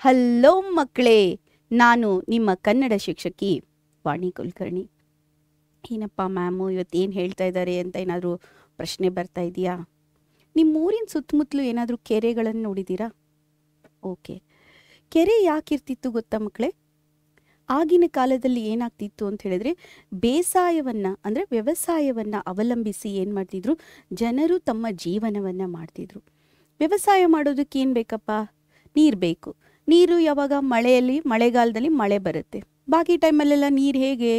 Hello ಮಕ್ಕಳೇ, ನಾನು ನಿಮ್ಮ ಕನ್ನಡ ಶಿಕ್ಷಕಿ ವಾಣಿ ಕುಲಕರ್ಣಿ. ಏನಪ್ಪ ಮ್ಯಾಮು ಇವತ್ತೇನು ಹೇಳ್ತಾ ಇದ್ದಾರೆ ಅಂತ ಏನಾದರೂ ಪ್ರಶ್ನೆ ಬರ್ತಾ ಇದೆಯಾ? ನಿಮ್ಮ ಊರಿನ ಸುತ್ತಮುತ್ತಲು ಏನಾದರೂ ಕೆರೆಗಳನ್ನು ನೋಡಿದ್ದೀರಾ? ಓಕೆ, ಕೆರೆ ಯಾಕಿರ್ತಿತ್ತು ಗೊತ್ತಾ ಮಕ್ಕಳೇ? ಆಗಿನ ಕಾಲದಲ್ಲಿ ಏನಾಗ್ತಿತ್ತು ಅಂತ ಹೇಳಿದ್ರೆ, ಬೇಸಾಯವನ್ನು ಅಂದರೆ ವ್ಯವಸಾಯವನ್ನು ಅವಲಂಬಿಸಿ ಏನು ಮಾಡ್ತಿದ್ರು, ಜನರು ತಮ್ಮ ಜೀವನವನ್ನು ಮಾಡ್ತಿದ್ರು. ವ್ಯವಸಾಯ ಮಾಡೋದಕ್ಕೆ ಏನು ಬೇಕಪ್ಪ? ನೀರು ಬೇಕು. ನೀರು ಯಾವಾಗ? ಮಳೆಗಾಲದಲ್ಲಿ ಮಳೆ ಬರುತ್ತೆ. ಬಾಕಿ ಟೈಮಲ್ಲೆಲ್ಲ ನೀರು ಹೇಗೆ?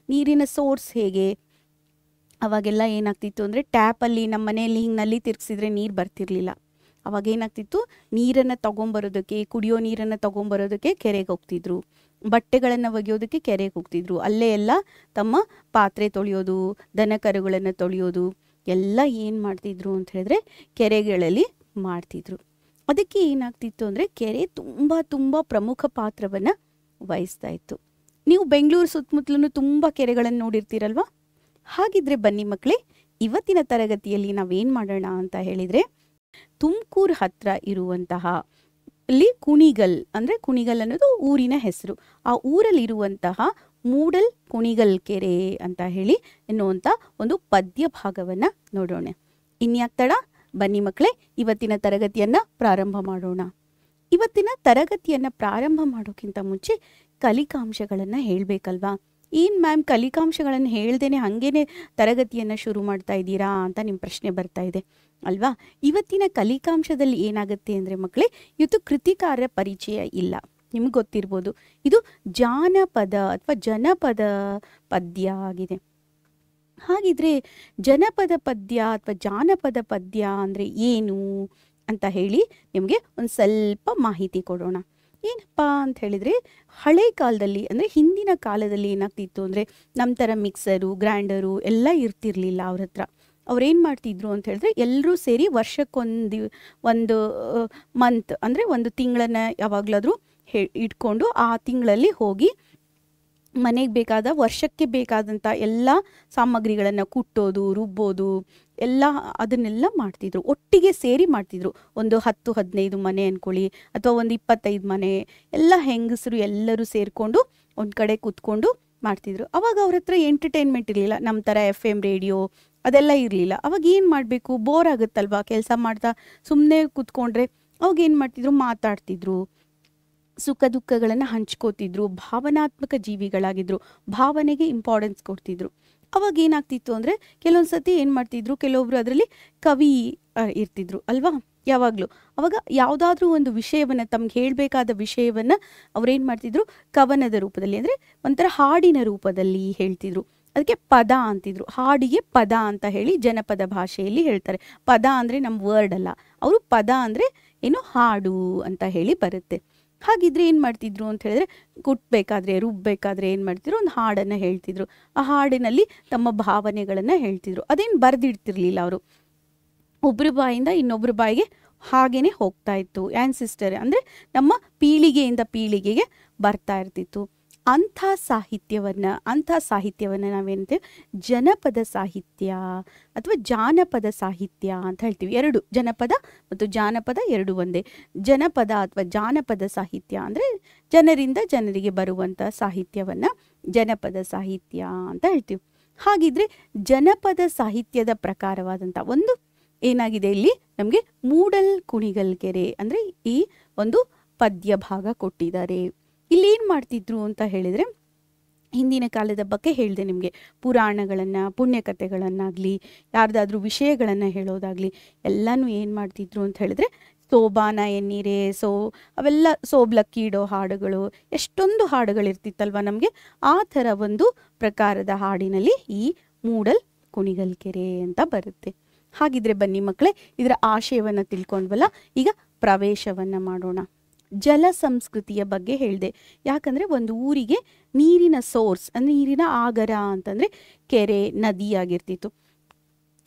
ನೀರಿನ ಸೋರ್ಸ್ ಹೇಗೆ? ಅವಾಗೆಲ್ಲ ಏನಾಗ್ತಿತ್ತು ಅಂದರೆ, ಟ್ಯಾಪಲ್ಲಿ ನಮ್ಮ ಮನೆಯಲ್ಲಿ ಹಿಂಗೆ ನಲ್ಲಿ ತಿರ್ಗಿಸಿದ್ರೆ ನೀರು ಬರ್ತಿರ್ಲಿಲ್ಲ. ಅವಾಗ ಏನಾಗ್ತಿತ್ತು, ನೀರನ್ನು ತೊಗೊಂಬರೋದಕ್ಕೆ, ಕುಡಿಯೋ ನೀರನ್ನು ತೊಗೊಂಬರೋದಕ್ಕೆ ಕೆರೆಗೆ ಹೋಗ್ತಿದ್ರು. ಬಟ್ಟೆಗಳನ್ನು ಒಗೆಯೋದಕ್ಕೆ ಕೆರೆಗೆ ಹೋಗ್ತಿದ್ರು. ಅಲ್ಲೇ ಎಲ್ಲ ತಮ್ಮ ಪಾತ್ರೆ ತೊಳೆಯೋದು, ದನ ಕರುಗಳನ್ನು ತೊಳೆಯೋದು ಎಲ್ಲ ಏನು ಮಾಡ್ತಿದ್ರು ಅಂತ ಹೇಳಿದ್ರೆ ಕೆರೆಗಳಲ್ಲಿ ಮಾಡ್ತಿದ್ರು. ಅದಕ್ಕೆ ಏನಾಗ್ತಿತ್ತು ಅಂದರೆ, ಕೆರೆ ತುಂಬ ತುಂಬ ಪ್ರಮುಖ ಪಾತ್ರವನ್ನು ವಹಿಸ್ತಾ ಇತ್ತು. ನೀವು ಬೆಂಗಳೂರು ಸುತ್ತಮುತ್ತಲೂ ತುಂಬ ಕೆರೆಗಳನ್ನು ನೋಡಿರ್ತೀರಲ್ವ? ಹಾಗಿದ್ರೆ ಬನ್ನಿ ಮಕ್ಕಳೇ, ಇವತ್ತಿನ ತರಗತಿಯಲ್ಲಿ ನಾವೇನು ಮಾಡೋಣ ಅಂತ ಹೇಳಿದರೆ, ತುಮಕೂರು ಹತ್ರ ಇರುವಂತಹ ಅಲ್ಲಿ ಕುಣಿಗಲ್, ಅಂದರೆ ಕುಣಿಗಲ್ ಅನ್ನೋದು ಊರಿನ ಹೆಸರು. ಆ ಊರಲ್ಲಿರುವಂತಹ ಮೂಡಲ್ ಕುಣಿಗಲ್ ಕೆರೆ ಅಂತ ಹೇಳಿ ಎನ್ನುವಂಥ ಒಂದು ಪದ್ಯ ಭಾಗವನ್ನು ನೋಡೋಣ. ಇನ್ಯಾಕ್ ತಡ? ಬನ್ನಿ ಮಕ್ಕಳೇ, ಇವತ್ತಿನ ತರಗತಿಯನ್ನು ಪ್ರಾರಂಭ ಮಾಡೋಣ. ಇವತ್ತಿನ ತರಗತಿಯನ್ನು ಪ್ರಾರಂಭ ಮಾಡೋಕ್ಕಿಂತ ಮುಂಚೆ ಕಲಿಕಾಂಶಗಳನ್ನು ಹೇಳಬೇಕಲ್ವಾ? ಏನು ಮ್ಯಾಮ್, ಕಲಿಕಾಂಶಗಳನ್ನು ಹೇಳ್ದೇನೆ ಹಾಗೇನೆ ತರಗತಿಯನ್ನು ಶುರು ಮಾಡ್ತಾ ಇದ್ದೀರಾ ಅಂತ ನಿಮ್ಮ ಪ್ರಶ್ನೆ ಬರ್ತಾ ಇದೆ ಅಲ್ವಾ? ಇವತ್ತಿನ ಕಲಿಕಾಂಶದಲ್ಲಿ ಏನಾಗುತ್ತೆ ಅಂದರೆ ಮಕ್ಕಳೇ, ಇವತ್ತು ಕೃತಿಕಾರ ಪರಿಚಯ ಇಲ್ಲ. ನಿಮ್ಗೆ ಗೊತ್ತಿರ್ಬೋದು, ಇದು ಜಾನಪದ ಅಥವಾ ಜನಪದ ಪದ್ಯ ಆಗಿದೆ. ಹಾಗಿದ್ರೆ ಜನಪದ ಪದ್ಯ ಅಥವಾ ಜಾನಪದ ಪದ್ಯ ಅಂದರೆ ಏನು ಅಂತ ಹೇಳಿ ನಿಮಗೆ ಒಂದು ಸ್ವಲ್ಪ ಮಾಹಿತಿ ಕೊಡೋಣ. ಏನಪ್ಪ ಅಂತ ಹೇಳಿದರೆ, ಹಳೆ ಕಾಲದಲ್ಲಿ ಅಂದರೆ ಹಿಂದಿನ ಕಾಲದಲ್ಲಿ ಏನಾಗ್ತಿತ್ತು ಅಂದರೆ, ನಮ್ಮ ಥರ ಮಿಕ್ಸರು, ಗ್ರೈಂಡರು ಎಲ್ಲ ಇರ್ತಿರ್ಲಿಲ್ಲ ಅವ್ರ ಹತ್ರ. ಅವ್ರೇನು ಮಾಡ್ತಿದ್ರು ಅಂತ ಹೇಳಿದ್ರೆ, ಎಲ್ಲರೂ ಸೇರಿ ಒಂದು ಮಂತ್ ಅಂದರೆ ಒಂದು ತಿಂಗಳನ್ನು ಯಾವಾಗಲಾದರೂ ಇಟ್ಕೊಂಡು ಆ ತಿಂಗಳಲ್ಲಿ ಹೋಗಿ ಮನೆಗೆ ಬೇಕಾದ ವರ್ಷಕ್ಕೆ ಬೇಕಾದಂಥ ಎಲ್ಲ ಸಾಮಗ್ರಿಗಳನ್ನು ಕುಟ್ಟೋದು, ರುಬ್ಬೋದು ಎಲ್ಲ ಅದನ್ನೆಲ್ಲ ಮಾಡ್ತಿದ್ರು. ಒಟ್ಟಿಗೆ ಸೇರಿ ಮಾಡ್ತಿದ್ರು. ಒಂದು 10-15 ಮನೆ ಅಂದ್ಕೊಳ್ಳಿ, ಅಥವಾ ಒಂದು 25 ಮನೆ, ಎಲ್ಲ ಹೆಂಗಸರು ಎಲ್ಲರೂ ಸೇರಿಕೊಂಡು ಒಂದು ಕಡೆ ಕೂತ್ಕೊಂಡು ಮಾಡ್ತಿದ್ರು. ಅವಾಗ ಅವ್ರ ಹತ್ರ ಎಂಟರ್ಟೈನ್ಮೆಂಟ್ ಇರಲಿಲ್ಲ, ನಮ್ಮ ಥರ FM ರೇಡಿಯೋ ಅದೆಲ್ಲ ಇರಲಿಲ್ಲ. ಅವಾಗ ಏನು ಮಾಡಬೇಕು? ಬೋರ್ ಆಗುತ್ತಲ್ವಾ ಕೆಲಸ ಮಾಡ್ತಾ ಸುಮ್ಮನೆ ಕೂತ್ಕೊಂಡ್ರೆ. ಅವಾಗ ಏನು ಮಾಡ್ತಿದ್ರು? ಮಾತಾಡ್ತಿದ್ರು, ಸುಖ ದುಃಖಗಳನ್ನು ಹಂಚ್ಕೋತಿದ್ರು, ಭಾವನಾತ್ಮಕ ಜೀವಿಗಳಾಗಿದ್ರು, ಭಾವನೆಗೆ ಇಂಪಾರ್ಟೆನ್ಸ್ ಕೊಡ್ತಿದ್ರು. ಅವಾಗ ಏನಾಗ್ತಿತ್ತು ಅಂದರೆ, ಕೆಲವೊಂದು ಸತಿ ಏನು ಮಾಡ್ತಿದ್ರು, ಕೆಲವೊಬ್ರು ಅದರಲ್ಲಿ ಕವಿ ಇರ್ತಿದ್ರು ಅಲ್ವಾ? ಯಾವಾಗಲೂ ಅವಾಗ ಯಾವುದಾದ್ರೂ ಒಂದು ವಿಷಯವನ್ನು, ತಮ್ಗೆ ಹೇಳಬೇಕಾದ ವಿಷಯವನ್ನು ಅವ್ರೇನು ಮಾಡ್ತಿದ್ರು, ಕವನದ ರೂಪದಲ್ಲಿ ಅಂದರೆ ಒಂಥರ ಹಾಡಿನ ರೂಪದಲ್ಲಿ ಹೇಳ್ತಿದ್ರು. ಅದಕ್ಕೆ ಪದ ಅಂತಿದ್ರು. ಹಾಡಿಗೆ ಪದ ಅಂತ ಹೇಳಿ ಜನಪದ ಭಾಷೆಯಲ್ಲಿ ಹೇಳ್ತಾರೆ. ಪದ ಅಂದರೆ ನಮ್ಮ ವರ್ಡ್ ಅಲ್ಲ, ಅವರು ಪದ ಅಂದರೆ ಏನು, ಹಾಡು ಅಂತ ಹೇಳಿ ಬರುತ್ತೆ. ಹಾಗಿದ್ರೆ ಏನು ಮಾಡ್ತಿದ್ರು ಅಂತ ಹೇಳಿದ್ರೆ, ಕುಟ್ಟಬೇಕಾದ್ರೆ, ರುಬ್ಬಬೇಕಾದ್ರೆ ಏನು ಮಾಡ್ತಿದ್ರು, ಒಂದು ಹಾಡನ್ನು ಹೇಳ್ತಿದ್ರು. ಆ ಹಾಡಿನಲ್ಲಿ ತಮ್ಮ ಭಾವನೆಗಳನ್ನು ಹೇಳ್ತಿದ್ರು. ಅದೇನು ಬರೆದಿಡ್ತಿರ್ಲಿಲ್ಲ ಅವರು, ಒಬ್ಬರ ಬಾಯಿಂದ ಇನ್ನೊಬ್ಬರ ಬಾಯಿಗೆ ಹಾಗೇ ಹೋಗ್ತಾ ಇತ್ತು. ಆ್ಯನ್ಸಿಸ್ಟರ್ ಅಂದರೆ ನಮ್ಮ ಪೀಳಿಗೆಯಿಂದ ಪೀಳಿಗೆಗೆ ಬರ್ತಾ ಇರ್ತಿತ್ತು. ಅಂಥ ಸಾಹಿತ್ಯವನ್ನು ನಾವೇನಂತೇವೆ, ಜನಪದ ಸಾಹಿತ್ಯ ಅಥವಾ ಜಾನಪದ ಸಾಹಿತ್ಯ ಅಂತ ಹೇಳ್ತೀವಿ. ಎರಡು, ಜನಪದ ಮತ್ತು ಜಾನಪದ ಎರಡು ಒಂದೇ. ಜನಪದ ಅಥವಾ ಜಾನಪದ ಸಾಹಿತ್ಯ ಅಂದರೆ ಜನರಿಂದ ಜನರಿಗೆ ಬರುವಂಥ ಸಾಹಿತ್ಯವನ್ನು ಜನಪದ ಸಾಹಿತ್ಯ ಅಂತ ಹೇಳ್ತೀವಿ. ಹಾಗಿದ್ರೆ ಜನಪದ ಸಾಹಿತ್ಯದ ಪ್ರಕಾರವಾದಂಥ ಒಂದು ಏನಾಗಿದೆ ಇಲ್ಲಿ ನಮಗೆ, ಮೂಡಲ್ ಕುಣಿಗಲ್ ಕೆರೆ ಅಂದರೆ ಈ ಒಂದು ಪದ್ಯ ಭಾಗ ಕೊಟ್ಟಿದ್ದಾರೆ. ಇಲ್ಲಿ ಏನು ಮಾಡ್ತಿದ್ರು ಅಂತ ಹೇಳಿದರೆ, ಹಿಂದಿನ ಕಾಲದ ಬಗ್ಗೆ ಹೇಳಿದೆ ನಿಮಗೆ. ಪುರಾಣಗಳನ್ನು, ಪುಣ್ಯಕಥೆಗಳನ್ನಾಗಲಿ, ಯಾರ್ದಾದ್ರೂ ವಿಷಯಗಳನ್ನು ಹೇಳೋದಾಗಲಿ ಎಲ್ಲನೂ ಏನು ಮಾಡ್ತಿದ್ರು ಅಂತ ಹೇಳಿದ್ರೆ, ಸೋಬಾನ ಎನ್ನೀರೆ, ಅವೆಲ್ಲ ಸೋಬ್ಲಕ್ಕಿ ಇಡೋ ಹಾಡುಗಳು, ಎಷ್ಟೊಂದು ಹಾಡುಗಳಿರ್ತಿತ್ತಲ್ವ ನಮಗೆ. ಆ ಥರ ಒಂದು ಪ್ರಕಾರದ ಹಾಡಿನಲ್ಲಿ ಈ ಮೂಡಲ್ ಕುಣಿಗಲ್ ಕೆರೆ ಅಂತ ಬರುತ್ತೆ. ಹಾಗಿದ್ರೆ ಬನ್ನಿ ಮಕ್ಕಳೇ, ಇದರ ಆಶಯವನ್ನು ತಿಳ್ಕೊಂಡ್ವಲ್ಲ, ಈಗ ಪ್ರವೇಶವನ್ನು ಮಾಡೋಣ. ಜಲ ಸಂಸ್ಕೃತಿಯ ಬಗ್ಗೆ ಹೇಳಿದೆ. ಯಾಕಂದರೆ ಒಂದು ಊರಿಗೆ ನೀರಿನ ಸೋರ್ಸ್, ನೀರಿನ ಆಗರ ಅಂತಂದರೆ ಕೆರೆ, ನದಿಯಾಗಿರ್ತಿತ್ತು.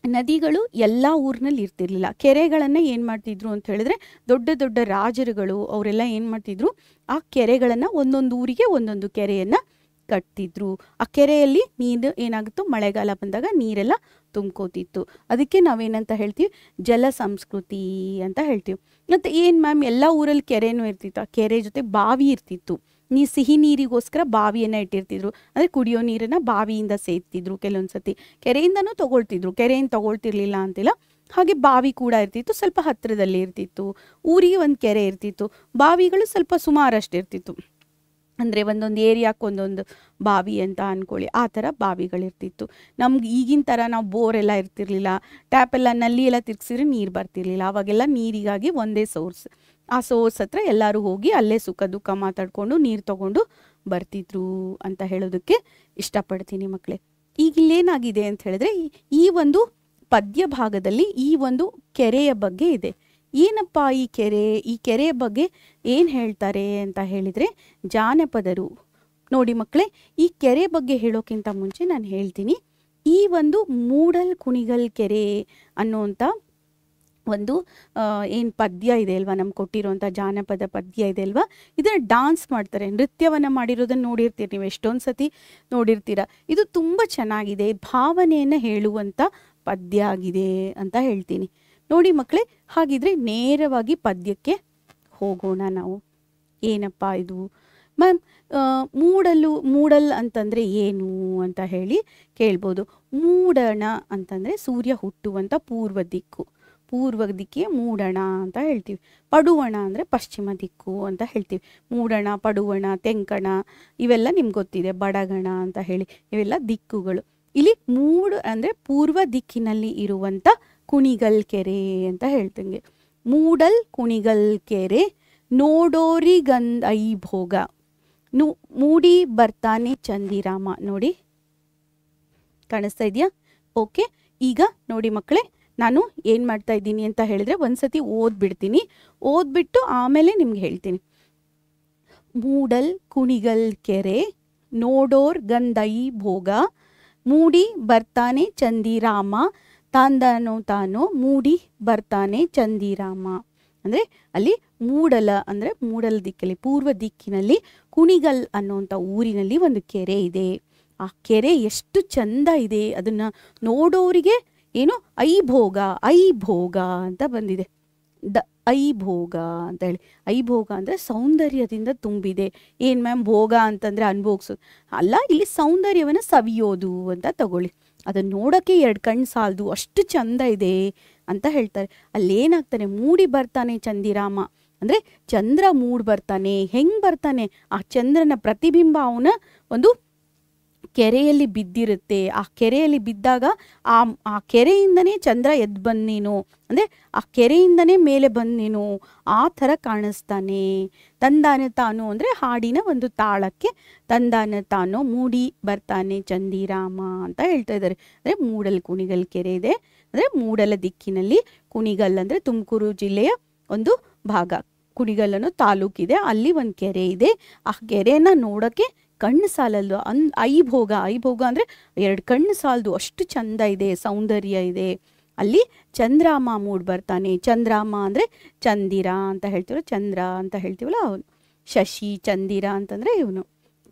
ನದಿಗಳು ಎಲ್ಲ ಊರಿನಲ್ಲಿ ಇರ್ತಿರ್ಲಿಲ್ಲ. ಕೆರೆಗಳನ್ನು ಏನು ಮಾಡ್ತಿದ್ರು ಅಂತ ಹೇಳಿದ್ರೆ, ದೊಡ್ಡ ದೊಡ್ಡ ರಾಜರುಗಳು ಅವರೆಲ್ಲ ಏನು ಮಾಡ್ತಿದ್ರು, ಆ ಕೆರೆಗಳನ್ನು ಒಂದೊಂದು ಊರಿಗೆ ಒಂದೊಂದು ಕೆರೆಯನ್ನು ಕಟ್ತಿದ್ರು. ಆ ಕೆರೆಯಲ್ಲಿ ನೀರು ಏನಾಗುತ್ತೋ ಮಳೆಗಾಲ ಬಂದಾಗ ನೀರೆಲ್ಲ ತುಂಬ್ಕೋತಿತ್ತು. ಅದಕ್ಕೆ ನಾವೇನಂತ ಹೇಳ್ತೀವಿ, ಜಲ ಸಂಸ್ಕೃತಿ ಅಂತ ಹೇಳ್ತೀವಿ. ಮತ್ತು ಏನು ಮ್ಯಾಮ್, ಎಲ್ಲ ಊರಲ್ಲಿ ಕೆರೆನೂ ಇರ್ತಿತ್ತು. ಆ ಕೆರೆ ಜೊತೆ ಬಾವಿ ಇರ್ತಿತ್ತು. ಸಿಹಿ ನೀರಿಗೋಸ್ಕರ ಬಾವಿಯನ್ನು ಇಟ್ಟಿರ್ತಿದ್ರು. ಅಂದರೆ ಕುಡಿಯೋ ನೀರನ್ನು ಬಾವಿಯಿಂದ ಸೇದ್ತಿದ್ರು. ಕೆಲವೊಂದು ಸತಿ ಕೆರೆಯಿಂದನೂ ತೊಗೊಳ್ತಿದ್ರು, ಕೆರೆಯಿಂದ ತೊಗೊಳ್ತಿರ್ಲಿಲ್ಲ ಅಂತಿಲ್ಲ. ಹಾಗೆ ಬಾವಿ ಕೂಡ ಇರ್ತಿತ್ತು, ಸ್ವಲ್ಪ ಹತ್ತಿರದಲ್ಲಿ ಇರ್ತಿತ್ತು. ಊರಿಗೆ ಒಂದು ಕೆರೆ ಇರ್ತಿತ್ತು, ಬಾವಿಗಳು ಸ್ವಲ್ಪ ಸುಮಾರಷ್ಟು ಇರ್ತಿತ್ತು. ಅಂದರೆ ಒಂದೊಂದು ಏರಿಯಾಕ್ಕೆ ಒಂದೊಂದು ಬಾವಿ ಅಂತ ಅಂದ್ಕೊಳ್ಳಿ, ಆ ಥರ ಬಾವಿಗಳಿರ್ತಿತ್ತು. ನಮ್ಗೆ ಈಗಿನ ಥರ ನಾವು ಬೋರೆಲ್ಲ ಇರ್ತಿರ್ಲಿಲ್ಲ, ಟ್ಯಾಪೆಲ್ಲ ನಲ್ಲಿ ಎಲ್ಲ ತಿರ್ಗಿಸಿದ್ರೆ ನೀರು ಬರ್ತಿರ್ಲಿಲ್ಲ. ಅವಾಗೆಲ್ಲ ನೀರಿಗಾಗಿ ಒಂದೇ ಸೋರ್ಸ್. ಆ ಸೋರ್ಸ್ ಹತ್ರ ಎಲ್ಲರೂ ಹೋಗಿ ಅಲ್ಲೇ ಸುಖ ದುಃಖ ಮಾತಾಡಿಕೊಂಡು ನೀರು ತೊಗೊಂಡು ಬರ್ತಿದ್ರು ಅಂತ ಹೇಳೋದಕ್ಕೆ ಇಷ್ಟಪಡ್ತೀನಿ ಮಕ್ಕಳೇ. ಈಗ ಇಲ್ಲೇನಾಗಿದೆ ಅಂತ ಹೇಳಿದ್ರೆ, ಈ ಒಂದು ಪದ್ಯ ಭಾಗದಲ್ಲಿ ಈ ಒಂದು ಕೆರೆಯ ಬಗ್ಗೆ ಇದೆ. ಏನಪ್ಪ ಈ ಕೆರೆಯ ಬಗ್ಗೆ ಏನು ಹೇಳ್ತಾರೆ ಅಂತ ಹೇಳಿದರೆ, ಜಾನಪದರು ನೋಡಿ ಮಕ್ಕಳೇ, ಈ ಕೆರೆ ಬಗ್ಗೆ ಹೇಳೋಕ್ಕಿಂತ ಮುಂಚೆ ನಾನು ಹೇಳ್ತೀನಿ, ಈ ಒಂದು ಮೂಡಲ್ ಕುಣಿಗಲ್ ಕೆರೆ ಅನ್ನುವಂಥ ಒಂದು ಏನು ಪದ್ಯ ಇದೆ ಅಲ್ವಾ, ನಮ್ಗೆ ಕೊಟ್ಟಿರೋಂಥ ಜಾನಪದ ಪದ್ಯ ಇದೆ ಅಲ್ವಾ, ಇದನ್ನು ಡಾನ್ಸ್ ಮಾಡ್ತಾರೆ, ನೃತ್ಯವನ್ನು ಮಾಡಿರೋದನ್ನು ನೋಡಿರ್ತೀರಿ ನೀವು, ಎಷ್ಟೊಂದು ಸತಿ ನೋಡಿರ್ತೀರ. ಇದು ತುಂಬ ಚೆನ್ನಾಗಿದೆ, ಭಾವನೆಯನ್ನು ಹೇಳುವಂಥ ಪದ್ಯ ಆಗಿದೆ ಅಂತ ಹೇಳ್ತೀನಿ. ನೋಡಿ ಮಕ್ಕಳೇ, ಹಾಗಿದ್ರೆ ನೇರವಾಗಿ ಪದ್ಯಕ್ಕೆ ಹೋಗೋಣ ನಾವು. ಏನಪ್ಪ ಇದು ಮ್ಯಾಮ್, ಮೂಡಲ್ ಅಂತಂದರೆ ಏನು ಅಂತ ಹೇಳಿ ಕೇಳ್ಬೋದು. ಮೂಡಣ ಅಂತಂದರೆ ಸೂರ್ಯ ಹುಟ್ಟುವಂಥ ಪೂರ್ವ ದಿಕ್ಕಿಗೆ ಮೂಡಣ ಅಂತ ಹೇಳ್ತೀವಿ. ಪಡುವಣ ಅಂದರೆ ಪಶ್ಚಿಮ ದಿಕ್ಕು ಅಂತ ಹೇಳ್ತೀವಿ. ಮೂಡಣ, ಪಡುವಣ, ತೆಂಕಣ ಇವೆಲ್ಲ ನಿಮ್ಗೆ ಗೊತ್ತಿದೆ. ಬಡಗಣ ಅಂತ ಹೇಳಿ ಇವೆಲ್ಲ ದಿಕ್ಕುಗಳು. ಇಲ್ಲಿ ಮೂಡು ಅಂದರೆ ಪೂರ್ವ ದಿಕ್ಕಿನಲ್ಲಿ ಇರುವಂಥ ಕುಣಿಗಲ್ ಕೆರೆ ಅಂತ ಹೇಳ್ತಂಗೆ. ಮೂಡಲ್ ಕುಣಿಗಲ್ ಕೆರೆ ನೋಡೋರಿಗಂದ್ ಐಭೋಗ, ಮೂಡಿ ಬರ್ತಾನೆ ಚಂದಿರಾಮ. ನೋಡಿ ಕಾಣಿಸ್ತಾ ಇದೆಯಾ? ಓಕೆ, ಈಗ ನೋಡಿ ಮಕ್ಕಳೇ, ನಾನು ಏನು ಮಾಡ್ತಾ ಇದ್ದೀನಿ ಅಂತ ಹೇಳಿದ್ರೆ, ಒಂದ್ಸತಿ ಓದ್ಬಿಟ್ಟು ಆಮೇಲೆ ನಿಮ್ಗೆ ಹೇಳ್ತೀನಿ. ಮೂಡಲ್ ಕುಣಿಗಲ್ ಕೆರೆ ನೋಡೋರ್ ಗಂಧೈ ಭೋಗ, ಮೂಡಿ ಬರ್ತಾನೆ ಚಂದಿರಾಮ, ತಾನೋ ಮೂಡಿ ಬರ್ತಾನೆ ಚಂದಿರಾಮ. ಅಂದರೆ ಅಲ್ಲಿ ಮೂಡಲ ದಿಕ್ಕಲ್ಲಿ, ಪೂರ್ವ ದಿಕ್ಕಿನಲ್ಲಿ ಕುಣಿಗಲ್ ಅನ್ನೋಂಥ ಊರಿನಲ್ಲಿ ಒಂದು ಕೆರೆ ಇದೆ. ಆ ಕೆರೆ ಎಷ್ಟು ಚಂದ ಇದೆ, ಅದನ್ನು ನೋಡೋರಿಗೆ ಏನು ಐಭೋಗ ಅಂತ ಬಂದಿದೆ. ಐಭೋಗ ಅಂತ ಹೇಳಿ, ಐಭೋಗ ಅಂದರೆ ಸೌಂದರ್ಯದಿಂದ ತುಂಬಿದೆ. ಏನು ಮ್ಯಾಮ್, ಭೋಗ ಅಂತಂದರೆ ಅನುಭೋಗಿಸೋದು ಅಲ್ಲ, ಇಲ್ಲಿ ಸೌಂದರ್ಯವನ್ನು ಸವಿಯೋದು ಅಂತ ತಗೊಳ್ಳಿ. ಅದನ್ನು ನೋಡೋಕ್ಕೆ 2 ಕಣ್ಣು ಸಾಲದು, ಅಷ್ಟು ಚಂದ ಇದೆ ಅಂತ ಹೇಳ್ತಾರೆ. ಅಲ್ಲೇನಾಗ್ತಾನೆ, ಮೂಡಿ ಬರ್ತಾನೆ ಚಂದಿರಾಮ ಅಂದರೆ ಚಂದ್ರ ಮೂಡ್ ಬರ್ತಾನೆ. ಹೆಂಗೆ ಬರ್ತಾನೆ, ಆ ಚಂದ್ರನ ಪ್ರತಿಬಿಂಬ ಅವನ ಒಂದು ಕೆರೆಯಲ್ಲಿ ಬಿದ್ದಿರುತ್ತೆ. ಆ ಕೆರೆಯಲ್ಲಿ ಬಿದ್ದಾಗ ಆ ಕೆರೆಯಿಂದನೇ ಚಂದ್ರ ಎದ್ದು ಬಂದೇನು, ಅಂದರೆ ಆ ಕೆರೆಯಿಂದನೇ ಮೇಲೆ ಬಂದೇನು, ಆ ಥರ ಕಾಣಿಸ್ತಾನೆ. ತಂದಾನ ತಾನು ಅಂದರೆ ಹಾಡಿನ ಒಂದು ತಾಳಕ್ಕೆ ತಂದಾನ ತಾನು ಮೂಡಿ ಬರ್ತಾನೆ ಚಂದಿರಾಮ ಅಂತ ಹೇಳ್ತಾ ಇದ್ದಾರೆ. ಅಂದರೆ ಮೂಡಲ್ ಕುಣಿಗಲ್ ಕೆರೆ ಇದೆ. ಅಂದರೆ ಮೂಡಲ ದಿಕ್ಕಿನಲ್ಲಿ, ಕುಣಿಗಲ್ ಅಂದರೆ ತುಮಕೂರು ಜಿಲ್ಲೆಯ ಒಂದು ಭಾಗ, ಕುಣಿಗಲ್ ಅನ್ನೋ ತಾಲೂಕಿದೆ, ಅಲ್ಲಿ ಒಂದು ಕೆರೆ ಇದೆ. ಆ ಕೆರೆನ ನೋಡೋಕ್ಕೆ ಕಣ್ಣು ಸಾಲಲ್ದು. ಐಭೋಗ ಅಂದರೆ 2 ಕಣ್ಣು ಸಾಲದು, ಅಷ್ಟು ಚಂದ ಇದೆ, ಸೌಂದರ್ಯ ಇದೆ. ಅಲ್ಲಿ ಚಂದ್ರಾಮ ಮೂಡ್ ಬರ್ತಾನೆ. ಚಂದ್ರಾಮ ಅಂದರೆ ಚಂದಿರ ಅಂತ ಹೇಳ್ತೀವಿ, ಚಂದ್ರ ಅಂತ ಹೇಳ್ತೀವಲ್ಲ ಅವನು. ಶಶಿ, ಚಂದಿರ ಅಂತಂದರೆ ಇವನು.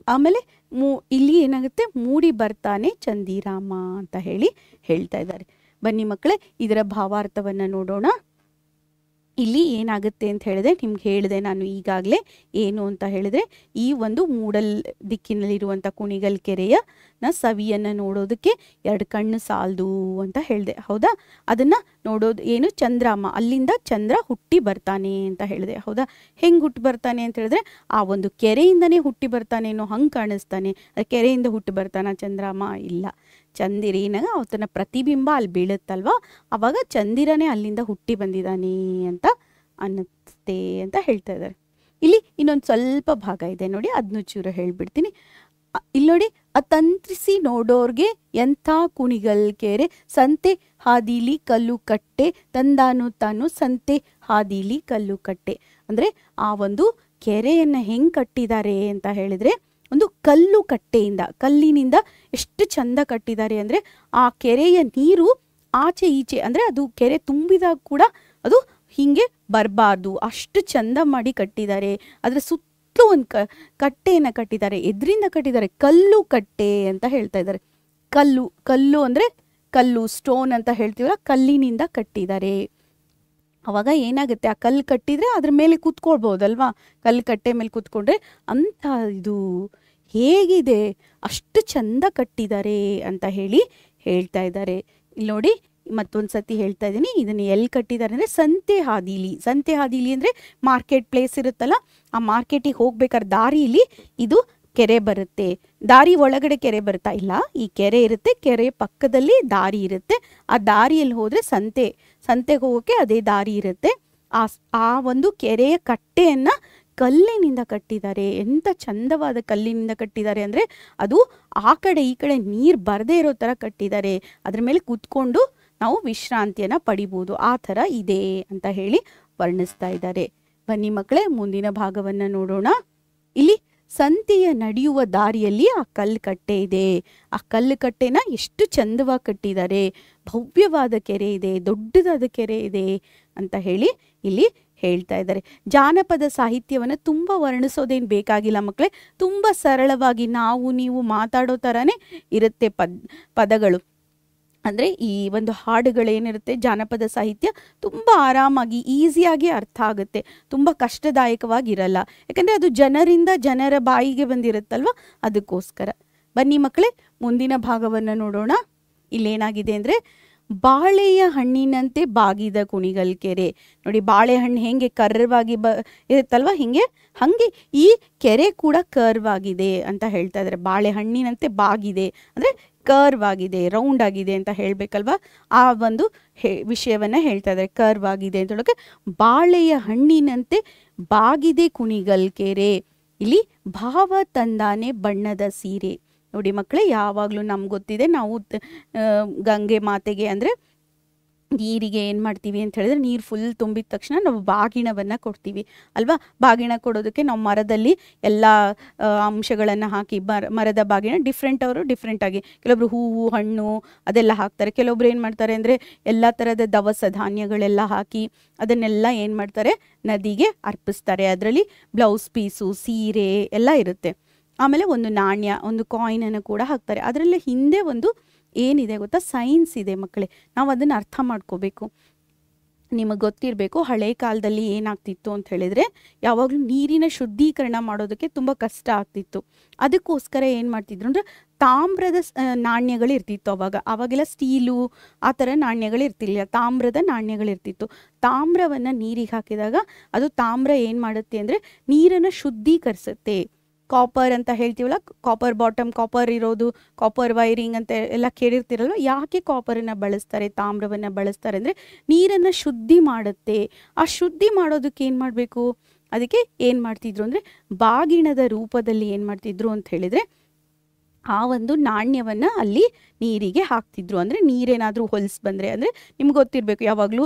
ಆಮೇಲೆ ಇಲ್ಲಿ ಏನಾಗುತ್ತೆ, ಮೂಡಿ ಬರ್ತಾನೆ ಚಂದಿರಾಮ ಅಂತ ಹೇಳ್ತಾ ಇದ್ದಾರೆ. ಬನ್ನಿ ಮಕ್ಕಳೇ, ಇದರ ಭಾವಾರ್ಥವನ್ನು ನೋಡೋಣ. ಇಲ್ಲಿ ಏನಾಗುತ್ತೆ ಅಂತ ಹೇಳಿದ್ರೆ, ನಿಮ್ಗೆ ಹೇಳಿದೆ ನಾನು ಈಗಾಗಲೇ. ಏನು ಅಂತ ಹೇಳಿದ್ರೆ, ಈ ಒಂದು ಮೂಡಲ್ ದಿಕ್ಕಿನಲ್ಲಿರುವಂಥ ಕುಣಿಗಲ್ ಕೆರೆಯ ಸವಿಯನ್ನು ನೋಡೋದಕ್ಕೆ 2 ಕಣ್ಣು ಸಾಲದು ಅಂತ ಹೇಳಿದೆ, ಹೌದಾ? ಅದನ್ನು ನೋಡೋದು ಏನು, ಚಂದ್ರಾಮ, ಅಲ್ಲಿಂದ ಚಂದ್ರ ಹುಟ್ಟಿ ಬರ್ತಾನೆ ಅಂತ ಹೇಳಿದೆ, ಹೌದಾ? ಹೆಂಗೆ ಹುಟ್ಟಿ ಬರ್ತಾನೆ ಅಂತ ಹೇಳಿದ್ರೆ, ಆ ಒಂದು ಕೆರೆಯಿಂದನೇ ಹುಟ್ಟಿ ಬರ್ತಾನೆ ಅನ್ನೋ ಹಂಗೆ ಕಾಣಿಸ್ತಾನೆ. ಕೆರೆಯಿಂದ ಹುಟ್ಟಿ ಬರ್ತಾನ ಚಂದ್ರಾಮ? ಇಲ್ಲ, ಚಂದಿರನಾಗ ಅವತನ ಪ್ರತಿಬಿಂಬ ಅಲ್ಲಿ ಬೀಳುತ್ತಲ್ವ, ಅವಾಗ ಚಂದಿರನೇ ಅಲ್ಲಿಂದ ಹುಟ್ಟಿ ಬಂದಿದ್ದಾನೆ ಅಂತ ಅನ್ನುತ್ತೆ ಅಂತ ಹೇಳ್ತಾ ಇದ್ದಾರೆ. ಇಲ್ಲಿ ಇನ್ನೊಂದು ಸ್ವಲ್ಪ ಭಾಗ ಇದೆ ನೋಡಿ, ಅದನ್ನು ಚೂರು ಹೇಳ್ಬಿಡ್ತೀನಿ. ಇಲ್ಲಿ ನೋಡಿ, ಅತಂತ್ರಿಸಿ ನೋಡೋರ್ಗೆ ಎಂಥ ಕುಣಿಗಲ್ ಕೆರೆ, ಸಂತೆ ಹಾದಿಲಿ ಕಲ್ಲು ಕಟ್ಟೆ, ತಂದಾನು ತಾನು ಸಂತೆ ಹಾದಿಲಿ ಕಲ್ಲು ಕಟ್ಟೆ. ಅಂದರೆ ಆ ಒಂದು ಕೆರೆಯನ್ನು ಹೆಂಗೆ ಕಟ್ಟಿದ್ದಾರೆ ಅಂತ ಹೇಳಿದರೆ, ಒಂದು ಕಲ್ಲು ಕಟ್ಟೆಯಿಂದ, ಕಲ್ಲಿನಿಂದ ಎಷ್ಟು ಚಂದ ಕಟ್ಟಿದ್ದಾರೆ ಅಂದರೆ, ಆ ಕೆರೆಯ ನೀರು ಆಚೆ ಈಚೆ, ಅಂದರೆ ಅದು ಕೆರೆ ತುಂಬಿದಾಗ ಕೂಡ ಅದು ಹೀಗೆ ಬರಬಾರ್ದು, ಅಷ್ಟು ಚಂದ ಮಾಡಿ ಕಟ್ಟಿದ್ದಾರೆ. ಅದರ ಸುತ್ತಲೂ ಒಂದು ಕಟ್ಟೆಯನ್ನು ಕಟ್ಟಿದ್ದಾರೆ. ಎದ್ರಿಂದ ಕಟ್ಟಿದ್ದಾರೆ? ಕಲ್ಲು ಕಟ್ಟೆ ಅಂತ ಹೇಳ್ತಾ ಇದ್ದಾರೆ. ಕಲ್ಲು ಅಂದರೆ ಕಲ್ಲು, ಸ್ಟೋನ್ ಅಂತ ಹೇಳ್ತೀವಲ್ಲ, ಕಲ್ಲಿನಿಂದ ಕಟ್ಟಿದ್ದಾರೆ. ಅವಾಗ ಏನಾಗುತ್ತೆ, ಆ ಕಲ್ಲು ಕಟ್ಟಿದರೆ ಅದ್ರ ಮೇಲೆ ಕೂತ್ಕೊಳ್ಬೋದಲ್ವಾ, ಕಲ್ಲು ಕಟ್ಟೆ ಮೇಲೆ ಕೂತ್ಕೊಂಡ್ರೆ ಅಂತ ಇದು ಹೇಗಿದೆ, ಅಷ್ಟು ಚಂದ ಕಟ್ಟಿದ್ದಾರೆ ಅಂತ ಹೇಳ್ತಾ ಇದ್ದಾರೆ. ಇಲ್ಲಿ ನೋಡಿ, ಮತ್ತೊಂದು ಸತಿ ಹೇಳ್ತಾ ಇದ್ದೀನಿ, ಇದನ್ನು ಎಲ್ಲಿ ಕಟ್ಟಿದ್ದಾರೆ ಅಂದರೆ ಸಂತೆ ಹಾದಿಲಿ ಅಂದರೆ ಮಾರ್ಕೆಟ್ ಪ್ಲೇಸ್ ಇರುತ್ತಲ್ಲ, ಆ ಮಾರ್ಕೆಟಿಗೆ ಹೋಗ್ಬೇಕಾದ್ರೆ ದಾರಿಲಿ ಇದು ಕೆರೆ ಬರುತ್ತೆ. ದಾರಿ ಒಳಗಡೆ ಕೆರೆ ಬರುತ್ತಾ? ಇಲ್ಲ, ಈ ಕೆರೆ ಇರುತ್ತೆ, ಕೆರೆ ಪಕ್ಕದಲ್ಲಿ ದಾರಿ ಇರುತ್ತೆ. ಆ ದಾರಿಯಲ್ಲಿ ಹೋದರೆ ಸಂತೆಗೆ ಹೋಗೋಕ್ಕೆ ಅದೇ ದಾರಿ ಇರುತ್ತೆ. ಆ ಒಂದು ಕೆರೆಯ ಕಟ್ಟೆಯನ್ನು ಕಲ್ಲಿನಿಂದ ಕಟ್ಟಿದ್ದಾರೆ. ಎಂಥ ಚಂದವಾದ ಕಲ್ಲಿನಿಂದ ಕಟ್ಟಿದ್ದಾರೆ ಅಂದರೆ ಅದು ಆ ಕಡೆ ಈ ಕಡೆ ನೀರು ಬರದೇ ಇರೋ ಥರ ಕಟ್ಟಿದ್ದಾರೆ. ಅದ್ರ ಮೇಲೆ ಕೂತ್ಕೊಂಡು ನಾವು ವಿಶ್ರಾಂತಿಯನ್ನು ಪಡಿಬೋದು, ಆ ಥರ ಇದೆ ಅಂತ ಹೇಳಿ ವರ್ಣಿಸ್ತಾ ಇದ್ದಾರೆ. ಬನ್ನಿ ಮಕ್ಕಳೇ, ಮುಂದಿನ ಭಾಗವನ್ನು ನೋಡೋಣ. ಇಲ್ಲಿ ಸಂತೆಯ ನಡೆಯುವ ದಾರಿಯಲ್ಲಿ ಆ ಕಲ್ಲು ಕಟ್ಟೆ ಇದೆ. ಆ ಕಲ್ಲು ಕಟ್ಟೆನ ಎಷ್ಟು ಚಂದವಾಗಿ ಕಟ್ಟಿದ್ದಾರೆ. ಭವ್ಯವಾದ ಕೆರೆ ಇದೆ, ದೊಡ್ಡದಾದ ಕೆರೆ ಇದೆ ಅಂತ ಹೇಳಿ ಇಲ್ಲಿ ಹೇಳ್ತಾ ಇದ್ದಾರೆ. ಜಾನಪದ ಸಾಹಿತ್ಯವನ್ನು ತುಂಬ ವರ್ಣಿಸೋದೇನು ಬೇಕಾಗಿಲ್ಲ ಮಕ್ಕಳೇ, ತುಂಬ ಸರಳವಾಗಿ ನಾವು ನೀವು ಮಾತಾಡೋ ಥರನೇ ಇರುತ್ತೆ ಪದಗಳು. ಅಂದರೆ ಈ ಒಂದು ಹಾಡುಗಳೇನಿರುತ್ತೆ ಜಾನಪದ ಸಾಹಿತ್ಯ ತುಂಬ ಆರಾಮಾಗಿ ಈಸಿಯಾಗಿ ಅರ್ಥ ಆಗುತ್ತೆ, ತುಂಬ ಕಷ್ಟದಾಯಕವಾಗಿರಲ್ಲ. ಯಾಕಂದರೆ ಅದು ಜನರ ಬಾಯಿಗೆ ಬಂದಿರುತ್ತಲ್ವ, ಅದಕ್ಕೋಸ್ಕರ. ಬನ್ನಿ ಮಕ್ಕಳೇ, ಮುಂದಿನ ಭಾಗವನ್ನು ನೋಡೋಣ. ಇಲ್ಲೇನಾಗಿದೆ ಅಂದರೆ, ಬಾಳೆಯ ಹಣ್ಣಿನಂತೆ ಬಾಗಿದ ಕುಣಿಗಲ್ ಕೆರೆ. ನೋಡಿ, ಬಾಳೆಹಣ್ಣು ಹೆಂಗೆ ಕರ್ವಾಗಿ ಇರುತ್ತಲ್ವ, ಹಾಗೆ ಈ ಕೆರೆ ಕೂಡ ಕರ್ವ್ ಆಗಿದೆ ಅಂತ ಹೇಳ್ತಾ ಇದ್ದಾರೆ. ಬಾಳೆಹಣ್ಣಿನಂತೆ ಬಾಗಿದೆ ಅಂದರೆ ಕರ್ವ್ ಆಗಿದೆ, ರೌಂಡ್ ಆಗಿದೆ ಅಂತ ಹೇಳಬೇಕಲ್ವಾ, ಆ ಒಂದು ವಿಷಯವನ್ನು ಹೇಳ್ತಾ ಇದ್ದಾರೆ. ಕರ್ವ್ ಆಗಿದೆ ಅಂತ ಹೇಳೋಕೆ, ಬಾಳೆಯ ಹಣ್ಣಿನಂತೆ ಬಾಗಿದೆ ಕುಣಿಗಲ್ ಕೆರೆ. ಇಲ್ಲಿ ಭಾವ ತಂದಾನೆ ಬಣ್ಣದ ಸೀರೆ. ನೋಡಿ ಮಕ್ಕಳೇ, ಯಾವಾಗಲೂ ನಮ್ಗೆ ಗೊತ್ತಿದೆ, ನಾವು ಗಂಗೆ ಮಾತೆಗೆ ಅಂದರೆ ನೀರಿಗೆ ಏನು ಮಾಡ್ತೀವಿ ಅಂತ ಹೇಳಿದ್ರೆ, ನೀರು ಫುಲ್ ತುಂಬಿದ ತಕ್ಷಣ ನಾವು ಬಾಗಿಣವನ್ನು ಕೊಡ್ತೀವಿ ಅಲ್ವಾ. ಬಾಗಿಣ ಕೊಡೋದಕ್ಕೆ ನಾವು ಮರದಲ್ಲಿ ಎಲ್ಲ ಅಂಶಗಳನ್ನು ಹಾಕಿ ಮರದ ಬಾಗಿಣ ಡಿಫ್ರೆಂಟಾಗಿ ಕೆಲವೊಬ್ರು ಹೂವು ಹಣ್ಣು ಅದೆಲ್ಲ ಹಾಕ್ತಾರೆ. ಕೆಲವೊಬ್ರು ಏನು ಮಾಡ್ತಾರೆ ಅಂದರೆ ಎಲ್ಲ ಥರದ ದವಸ ಧಾನ್ಯಗಳೆಲ್ಲ ಹಾಕಿ ಅದನ್ನೆಲ್ಲ ಏನು ಮಾಡ್ತಾರೆ, ನದಿಗೆ ಅರ್ಪಿಸ್ತಾರೆ. ಅದರಲ್ಲಿ ಬ್ಲೌಸ್ ಪೀಸು, ಸೀರೆ ಎಲ್ಲ ಇರುತ್ತೆ. ಆಮೇಲೆ ಒಂದು ನಾಣ್ಯ, ಒಂದು ಕಾಯಿನನ್ನು ಕೂಡ ಹಾಕ್ತಾರೆ. ಅದರಲ್ಲಿ ಹಿಂದೆ ಒಂದು ಏನಿದೆ ಗೊತ್ತಾ, ಸೈನ್ಸ್ ಇದೆ ಮಕ್ಕಳೇ, ನಾವು ಅದನ್ನು ಅರ್ಥ ಮಾಡ್ಕೋಬೇಕು. ನಿಮಗೆ ಗೊತ್ತಿರಬೇಕು, ಹಳೆ ಕಾಲದಲ್ಲಿ ಏನಾಗ್ತಿತ್ತು ಅಂತ ಹೇಳಿದರೆ, ಯಾವಾಗಲೂ ನೀರಿನ ಶುದ್ಧೀಕರಣ ಮಾಡೋದಕ್ಕೆ ತುಂಬ ಕಷ್ಟ ಆಗ್ತಿತ್ತು. ಅದಕ್ಕೋಸ್ಕರ ಏನು ಮಾಡ್ತಿದ್ರು ಅಂದರೆ, ತಾಮ್ರದ ನಾಣ್ಯಗಳಿರ್ತಿತ್ತು. ಅವಾಗೆಲ್ಲ ಸ್ಟೀಲು ಆ ಥರ ನಾಣ್ಯಗಳಿರ್ತಿರ್ಲಿಲ್ಲ, ತಾಮ್ರದ ನಾಣ್ಯಗಳಿರ್ತಿತ್ತು. ತಾಮ್ರವನ್ನು ನೀರಿಗೆ ಹಾಕಿದಾಗ ಅದು ತಾಮ್ರ ಏನು ಮಾಡುತ್ತೆ ಅಂದರೆ ನೀರನ್ನು ಶುದ್ಧೀಕರಿಸುತ್ತೆ. ಕಾಪರ್ ಅಂತ ಹೇಳ್ತೀವಲ್ಲ, ಕಾಪರ್ ಬಾಟಮ್, ಕಾಪರ್ ಇರೋದು, ಕಾಪರ್ ವೈರಿಂಗ್ ಅಂತ ಎಲ್ಲ ಕೇಳಿರ್ತಿರಲ್ವ. ಯಾಕೆ ಕಾಪರನ್ನು ಬಳಸ್ತಾರೆ, ತಾಮ್ರವನ್ನು ಬಳಸ್ತಾರೆ ಅಂದರೆ ನೀರನ್ನು ಶುದ್ಧಿ ಮಾಡುತ್ತೆ. ಆ ಶುದ್ಧಿ ಮಾಡೋದಕ್ಕೆ ಏನು ಮಾಡಬೇಕು, ಅದಕ್ಕೆ ಏನು ಮಾಡ್ತಿದ್ರು ಅಂದರೆ ಬಾಗಿಣದ ರೂಪದಲ್ಲಿ ಏನು ಮಾಡ್ತಿದ್ರು ಅಂತ ಹೇಳಿದರೆ, ಆ ಒಂದು ನಾಣ್ಯವನ್ನು ಅಲ್ಲಿ ನೀರಿಗೆ ಹಾಕ್ತಿದ್ರು. ಅಂದರೆ ನೀರೇನಾದರೂ ಹೊಲ್ಸ್ ಬಂದರೆ, ಅಂದರೆ ನಿಮ್ಗೆ ಗೊತ್ತಿರಬೇಕು, ಯಾವಾಗಲೂ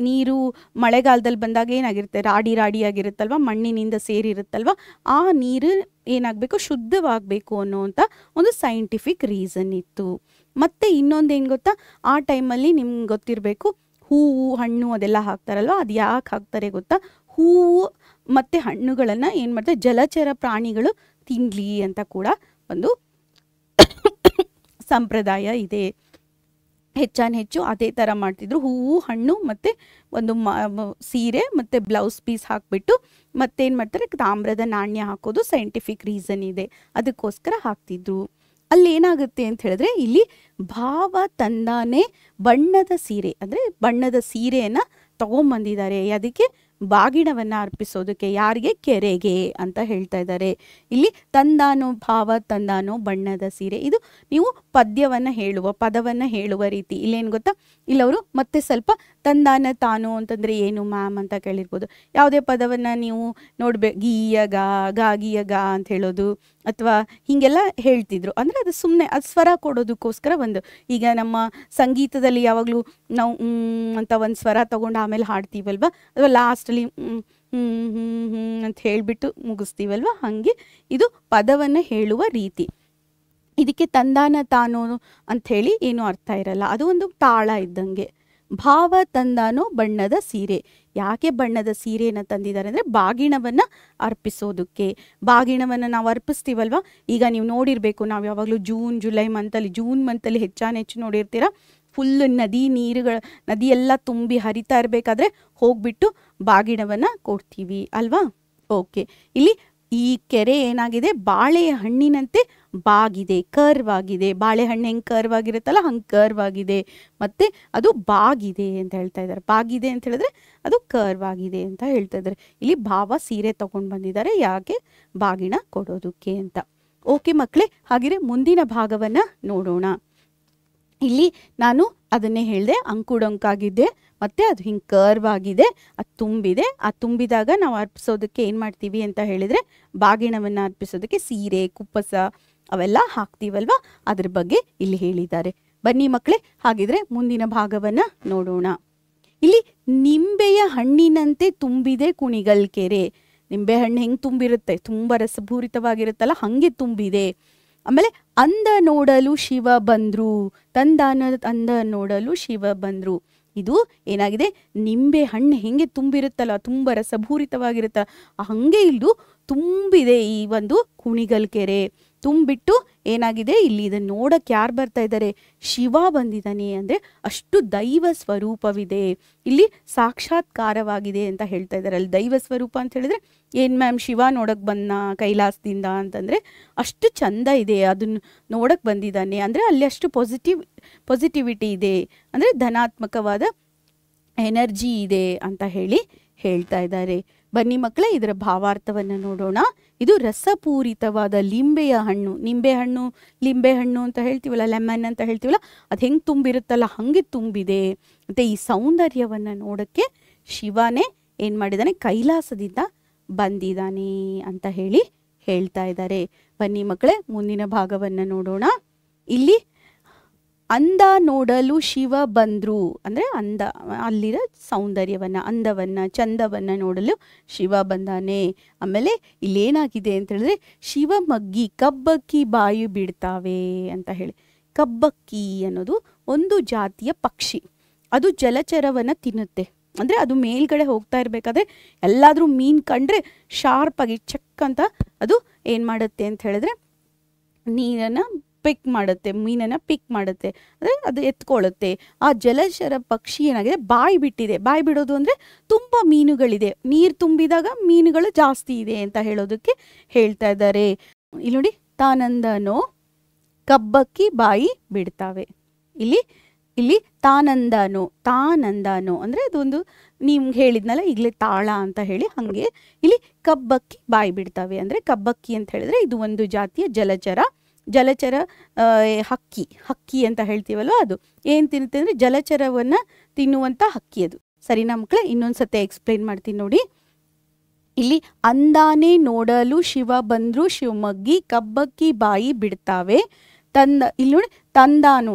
ನೀರು ಮಳೆಗಾಲದಲ್ಲಿ ಬಂದಾಗ ಏನಾಗಿರುತ್ತೆ, ರಾಡಿಯಾಗಿರುತ್ತಲ್ವ, ಮಣ್ಣಿನಿಂದ ಸೇರಿರುತ್ತಲ್ವ, ಆ ನೀರು ಏನಾಗಬೇಕು, ಶುದ್ಧವಾಗಬೇಕು ಅನ್ನೋವಂಥ ಒಂದು ಸೈಂಟಿಫಿಕ್ ರೀಸನ್ ಇತ್ತು. ಮತ್ತು ಇನ್ನೊಂದು ಏನು ಗೊತ್ತಾ, ಆ ಟೈಮಲ್ಲಿ ನಿಮ್ಗೆ ಗೊತ್ತಿರಬೇಕು, ಹೂವು ಹಣ್ಣು ಅದೆಲ್ಲ ಹಾಕ್ತಾರಲ್ವ, ಅದು ಯಾಕೆ ಹಾಕ್ತಾರೆ ಗೊತ್ತಾ, ಹೂವು ಮತ್ತು ಹಣ್ಣುಗಳನ್ನು ಏನು ಮಾಡ್ತಾರೆ, ಜಲಚರ ಪ್ರಾಣಿಗಳು ತಿನ್ನಲಿ ಅಂತ ಕೂಡ ಒಂದು ಸಂಪ್ರದಾಯ ಇದೆ. ಹೆಚ್ಚು ಅದೇ ಥರ ಮಾಡ್ತಿದ್ರು. ಹೂವು ಹಣ್ಣು ಮತ್ತು ಒಂದು ಸೀರೆ ಮತ್ತು ಬ್ಲೌಸ್ ಪೀಸ್ ಹಾಕಿಬಿಟ್ಟು ಮತ್ತೇನು ಮಾಡ್ತಾರೆ, ತಾಮ್ರದ ನಾಣ್ಯ ಹಾಕೋದು ಸೈಂಟಿಫಿಕ್ ರೀಸನ್ ಇದೆ, ಅದಕ್ಕೋಸ್ಕರ ಹಾಕ್ತಿದ್ರು. ಅಲ್ಲಿ ಏನಾಗುತ್ತೆ ಅಂತ ಹೇಳಿದ್ರೆ, ಇಲ್ಲಿ ಭಾವ ತಂದಾನೆ ಬಣ್ಣದ ಸೀರೆ ಅಂದರೆ ಬಣ್ಣದ ಸೀರೆಯನ್ನು ತಗೊಂಬಂದಿದ್ದಾರೆ. ಅದಕ್ಕೆ ಬಾಗಿಣವನ್ನು ಅರ್ಪಿಸೋದಕ್ಕೆ, ಯಾರಿಗೆ, ಕೆರೆಗೆ ಅಂತ ಹೇಳ್ತಾ ಇದ್ದಾರೆ. ಇಲ್ಲಿ ತಂದಾನೋ ಭಾವ ತಂದಾನೋ ಬಣ್ಣದ ಸೀರೆ, ಇದು ನೀವು ಪದವನ್ನು ಹೇಳುವ ರೀತಿ. ಇಲ್ಲೇನು ಗೊತ್ತಾ, ಇಲ್ಲವರು ಮತ್ತೆ ಸ್ವಲ್ಪ ತಂದಾನ ತಾನು ಅಂತಂದರೆ ಏನು ಮ್ಯಾಮ್ ಅಂತ ಕೇಳಿರ್ಬೋದು. ಯಾವುದೇ ಪದವನ್ನು ನೀವು ಗೀಯ ಗಾ ಅಂತ ಹೇಳೋದು ಅಥವಾ ಹೀಗೆಲ್ಲ ಹೇಳ್ತಿದ್ರು. ಅಂದರೆ ಅದು ಸುಮ್ಮನೆ ಅದು ಸ್ವರ ಕೊಡೋದಕ್ಕೋಸ್ಕರ ಒಂದು, ಈಗ ನಮ್ಮ ಸಂಗೀತದಲ್ಲಿ ಯಾವಾಗಲೂ ನಾವು ಅಂತ ಒಂದು ಸ್ವರ ತೊಗೊಂಡು ಆಮೇಲೆ ಹಾಡ್ತೀವಲ್ವ, ಅಥವಾ ಲಾಸ್ಟಲ್ಲಿ ಅಂತ ಹೇಳಿಬಿಟ್ಟು ಮುಗಿಸ್ತೀವಲ್ವ, ಹಾಗೆ ಇದು ಪದವನ್ನು ಹೇಳುವ ರೀತಿ. ಇದಕ್ಕೆ ತಂದಾನ ತಾನೋ ಅಂಥೇಳಿ ಏನೂ ಅರ್ಥ ಇರಲ್ಲ, ಅದು ಒಂದು ತಾಳ ಇದ್ದಂಗೆ. ಭಾವ ತಂದಾನೋ ಬಣ್ಣದ ಸೀರೆ, ಯಾಕೆ ಬಣ್ಣದ ಸೀರೆಯನ್ನು ತಂದಿದ್ದಾರೆ ಅಂದರೆ ಬಾಗಿಣವನ್ನು ಅರ್ಪಿಸೋದಕ್ಕೆ. ಬಾಗಿಣವನ್ನು ನಾವು ಅರ್ಪಿಸ್ತೀವಲ್ವ, ಈಗ ನೀವು ನೋಡಿರಬೇಕು, ನಾವು ಯಾವಾಗಲೂ ಜೂನ್ ಮಂತಲ್ಲಿ ಹೆಚ್ಚು ನೋಡಿರ್ತೀರ, ಫುಲ್ ನದಿ ಎಲ್ಲ ತುಂಬಿ ಹರಿತಾ ಇರಬೇಕಾದ್ರೆ ಹೋಗ್ಬಿಟ್ಟು ಬಾಗಿಣವನ್ನು ಕೊಡ್ತೀವಿ ಅಲ್ವಾ. ಓಕೆ, ಇಲ್ಲಿ ಈ ಕೆರೆ ಏನಾಗಿದೆ, ಬಾಳೆಯ ಹಣ್ಣಿನಂತೆ ಬಾಗಿದೆ, ಕರ್ವ್ ಆಗಿದೆ. ಬಾಳೆಹಣ್ಣು ಹೆಂಗೆ ಕರ್ವ್ ಆಗಿರುತ್ತಲ್ಲ ಹಂಗೆ ಕರ್ವ್ ಆಗಿದೆ, ಮತ್ತು ಅದು ಬಾಗಿದೆ ಅಂತ ಹೇಳ್ತಾ ಇದ್ದಾರೆ. ಬಾಗಿದೆ ಅಂತ ಹೇಳಿದ್ರೆ ಅದು ಕರ್ವ್ ಆಗಿದೆ ಅಂತ ಹೇಳ್ತಾ ಇದ್ದಾರೆ. ಇಲ್ಲಿ ಭಾವ ಸೀರೆ ತಗೊಂಡು ಬಂದಿದ್ದಾರೆ, ಯಾಕೆ ಬಾಗಿಣ ಕೊಡೋದಕ್ಕೆ ಅಂತ. ಓಕೆ ಮಕ್ಕಳೇ, ಹಾಗಿದ್ರೆ ಮುಂದಿನ ಭಾಗವನ್ನು ನೋಡೋಣ. ಇಲ್ಲಿ ನಾನು ಅದನ್ನೇ ಹೇಳಿದೆ, ಅಂಕುಡೊಂಕಾಗಿದೆ ಮತ್ತು ಅದು ಹಿಂಗೆ ಕರ್ವ್ ಆಗಿದೆ, ಅದು ತುಂಬಿದೆ. ಅದು ತುಂಬಿದಾಗ ನಾವು ಅರ್ಪಿಸೋದಕ್ಕೆ ಏನು ಮಾಡ್ತೀವಿ ಅಂತ ಹೇಳಿದರೆ, ಬಾಗಿಣವನ್ನು ಅರ್ಪಿಸೋದಕ್ಕೆ ಸೀರೆ, ಕುಪ್ಪಸ ಅವೆಲ್ಲ ಹಾಕ್ತೀವಲ್ವ, ಅದ್ರ ಬಗ್ಗೆ ಇಲ್ಲಿ ಹೇಳಿದ್ದಾರೆ. ಬನ್ನಿ ಮಕ್ಕಳೇ, ಹಾಗಿದ್ರೆ ಮುಂದಿನ ಭಾಗವನ್ನು ನೋಡೋಣ. ಇಲ್ಲಿ ನಿಂಬೆಯ ಹಣ್ಣಿನಂತೆ ತುಂಬಿದೆ ಕುಣಿಗಲ್ ಕೆರೆ. ನಿಂಬೆ ಹಣ್ಣು ಹೆಂಗೆ ತುಂಬಿರುತ್ತೆ, ತುಂಬ ರಸಭೂರಿತವಾಗಿರುತ್ತಲ್ಲ, ಹಾಗೆ ತುಂಬಿದೆ. ಆಮೇಲೆ ಅಂದ ನೋಡಲು ಶಿವ ಬಂದ್ರು, ಅಂದ ನೋಡಲು ಶಿವ ಬಂದ್ರು. ಇದು ಏನಾಗಿದೆ, ನಿಂಬೆ ಹಣ್ಣು ಹೆಂಗೆ ತುಂಬಿರುತ್ತಲ್ಲ, ತುಂಬ ರಸಭೂರಿತವಾಗಿರುತ್ತಲ್ಲ, ಹಂಗೆ ಇಲ್ದು ತುಂಬಿದೆ ಈ ಒಂದು ಕುಣಿಗಲ್ ಕೆರೆ. ತುಂಬಿಟ್ಟು ಏನಾಗಿದೆ, ಇಲ್ಲಿ ಇದನ್ನು ನೋಡಕ್ಕೆ ಯಾರು ಬರ್ತಾ ಇದ್ದಾರೆ, ಶಿವ ಬಂದಿದ್ದಾನೆ. ಅಂದರೆ ಅಷ್ಟು ದೈವ ಸ್ವರೂಪವಿದೆ, ಇಲ್ಲಿ ಸಾಕ್ಷಾತ್ಕಾರವಾಗಿದೆ ಅಂತ ಹೇಳ್ತಾ ಇದ್ದಾರೆ. ಅಲ್ಲಿ ದೈವ ಸ್ವರೂಪ ಅಂತ ಹೇಳಿದ್ರೆ ಏನು ಮ್ಯಾಮ್, ಶಿವ ನೋಡಕ್ಕೆ ಬಂದ ಕೈಲಾಸದಿಂದ ಅಂತಂದರೆ ಅಷ್ಟು ಚಂದ ಇದೆ, ಅದನ್ನು ನೋಡಕ್ಕೆ ಬಂದಿದ್ದಾನೆ ಅಂದರೆ ಅಲ್ಲಿ ಅಷ್ಟು ಪಾಸಿಟಿವಿಟಿ ಇದೆ, ಅಂದರೆ ಧನಾತ್ಮಕವಾದ ಎನರ್ಜಿ ಇದೆ ಅಂತ ಹೇಳ್ತಾ ಇದ್ದಾರೆ. ಬನ್ನಿ ಮಕ್ಕಳೇ, ಇದರ ಭಾವಾರ್ಥವನ್ನು ನೋಡೋಣ. ಇದು ರಸಪೂರಿತವಾದ ಲಿಂಬೆ ಹಣ್ಣು ಅಂತ ಹೇಳ್ತೀವಲ್ಲ, ಲೆಮನ್ ಅಂತ ಹೇಳ್ತೀವಲ್ಲ, ಅದು ಹೆಂಗೆ ತುಂಬಿರುತ್ತಲ್ಲ ಹಾಗೆ ತುಂಬಿದೆ. ಮತ್ತು ಈ ಸೌಂದರ್ಯವನ್ನು ನೋಡೋಕ್ಕೆ ಶಿವನೇ ಏನು ಮಾಡಿದ್ದಾನೆ, ಕೈಲಾಸದಿಂದ ಬಂದಿದ್ದಾನೆ ಅಂತ ಹೇಳ್ತಾ ಇದ್ದಾರೆ. ಬನ್ನಿ ಮಕ್ಕಳೇ, ಮುಂದಿನ ಭಾಗವನ್ನು ನೋಡೋಣ. ಇಲ್ಲಿ ಅಂದ ನೋಡಲು ಶಿವ ಬಂದ್ರು ಅಂದರೆ ಅಲ್ಲಿರೋ ಸೌಂದರ್ಯವನ್ನು, ಅಂದವನ್ನು, ಚಂದವನ್ನು ನೋಡಲು ಶಿವ ಬಂದಾನೆ. ಆಮೇಲೆ ಇಲ್ಲೇನಾಗಿದೆ ಅಂತ ಹೇಳಿದ್ರೆ, ಶಿವ ಮಗ್ಗಿ ಕಬ್ಬಕ್ಕಿ ಬಾಯಿ ಬಿಡ್ತಾವೆ ಅಂತ ಹೇಳಿ. ಕಬ್ಬಕ್ಕಿ ಅನ್ನೋದು ಒಂದು ಜಾತಿಯ ಪಕ್ಷಿ, ಅದು ಜಲಚರವನ್ನು ತಿನ್ನುತ್ತೆ. ಅಂದರೆ ಅದು ಮೇಲ್ಗಡೆ ಹೋಗ್ತಾ ಇರಬೇಕಾದ್ರೆ ಎಲ್ಲಾದರೂ ಮೀನು ಕಂಡ್ರೆ ಶಾರ್ಪಾಗಿ ಚೆಕ್ ಅಂತ ಅದು ಏನು ಮಾಡುತ್ತೆ ಅಂತ ಹೇಳಿದ್ರೆ, ಮೀನನ್ನು ಪಿಕ್ ಮಾಡುತ್ತೆ, ಅಂದರೆ ಅದು ಎತ್ಕೊಳ್ಳುತ್ತೆ. ಆ ಜಲಚರ ಪಕ್ಷಿ ಏನಾಗಿದೆ, ಬಾಯಿ ಬಿಟ್ಟಿದೆ. ಬಾಯಿ ಬಿಡೋದು ಅಂದರೆ ತುಂಬ ಮೀನುಗಳಿದೆ, ನೀರು ತುಂಬಿದಾಗ ಮೀನುಗಳು ಜಾಸ್ತಿ ಇದೆ ಅಂತ ಹೇಳೋದಕ್ಕೆ ಹೇಳ್ತಾ ಇದ್ದಾರೆ. ಇಲ್ಲಿ ನೋಡಿ, ತಾನಂದನೋ ಕಬ್ಬಕ್ಕಿ ಬಾಯಿ ಬಿಡ್ತಾವೆ. ಇಲ್ಲಿ ತಾನಂದನೋ ಅಂದರೆ ಅದೊಂದು ನಿಮ್ಗೆ ಹೇಳಿದ್ನಲ್ಲ ಈಗಲೇ ತಾಳ ಅಂತ ಹೇಳಿ, ಹಾಗೆ ಇಲ್ಲಿ ಕಬ್ಬಕ್ಕಿ ಬಾಯಿ ಬಿಡ್ತಾವೆ ಅಂದರೆ ಕಬ್ಬಕ್ಕಿ ಅಂತ ಹೇಳಿದ್ರೆ ಇದು ಒಂದು ಜಾತಿಯ ಜಲಚರ ಹಕ್ಕಿ ಅಂತ ಹೇಳ್ತೀವಲ್ವ, ಅದು ಏನು ತಿನ್ನುತ್ತೆ ಅಂದರೆ ಜಲಚರವನ್ನು ತಿನ್ನುವಂಥ ಹಕ್ಕಿ ಅದು. ಸರಿನಾ ಮಕ್ಕಳೇ, ಇನ್ನೊಂದ್ಸತಿ ಎಕ್ಸ್ಪ್ಲೈನ್ ಮಾಡ್ತೀನಿ ನೋಡಿ. ಇಲ್ಲಿ ಅಂದಾನೆ ನೋಡಲು ಶಿವ ಬಂದ್ರು, ಶಿವಮಗ್ಗಿ ಕಬ್ಬಕ್ಕಿ ಬಾಯಿ ಬಿಡ್ತಾವೆ. ಇಲ್ಲಿ ನೋಡಿ, ತಾನಂದಾನು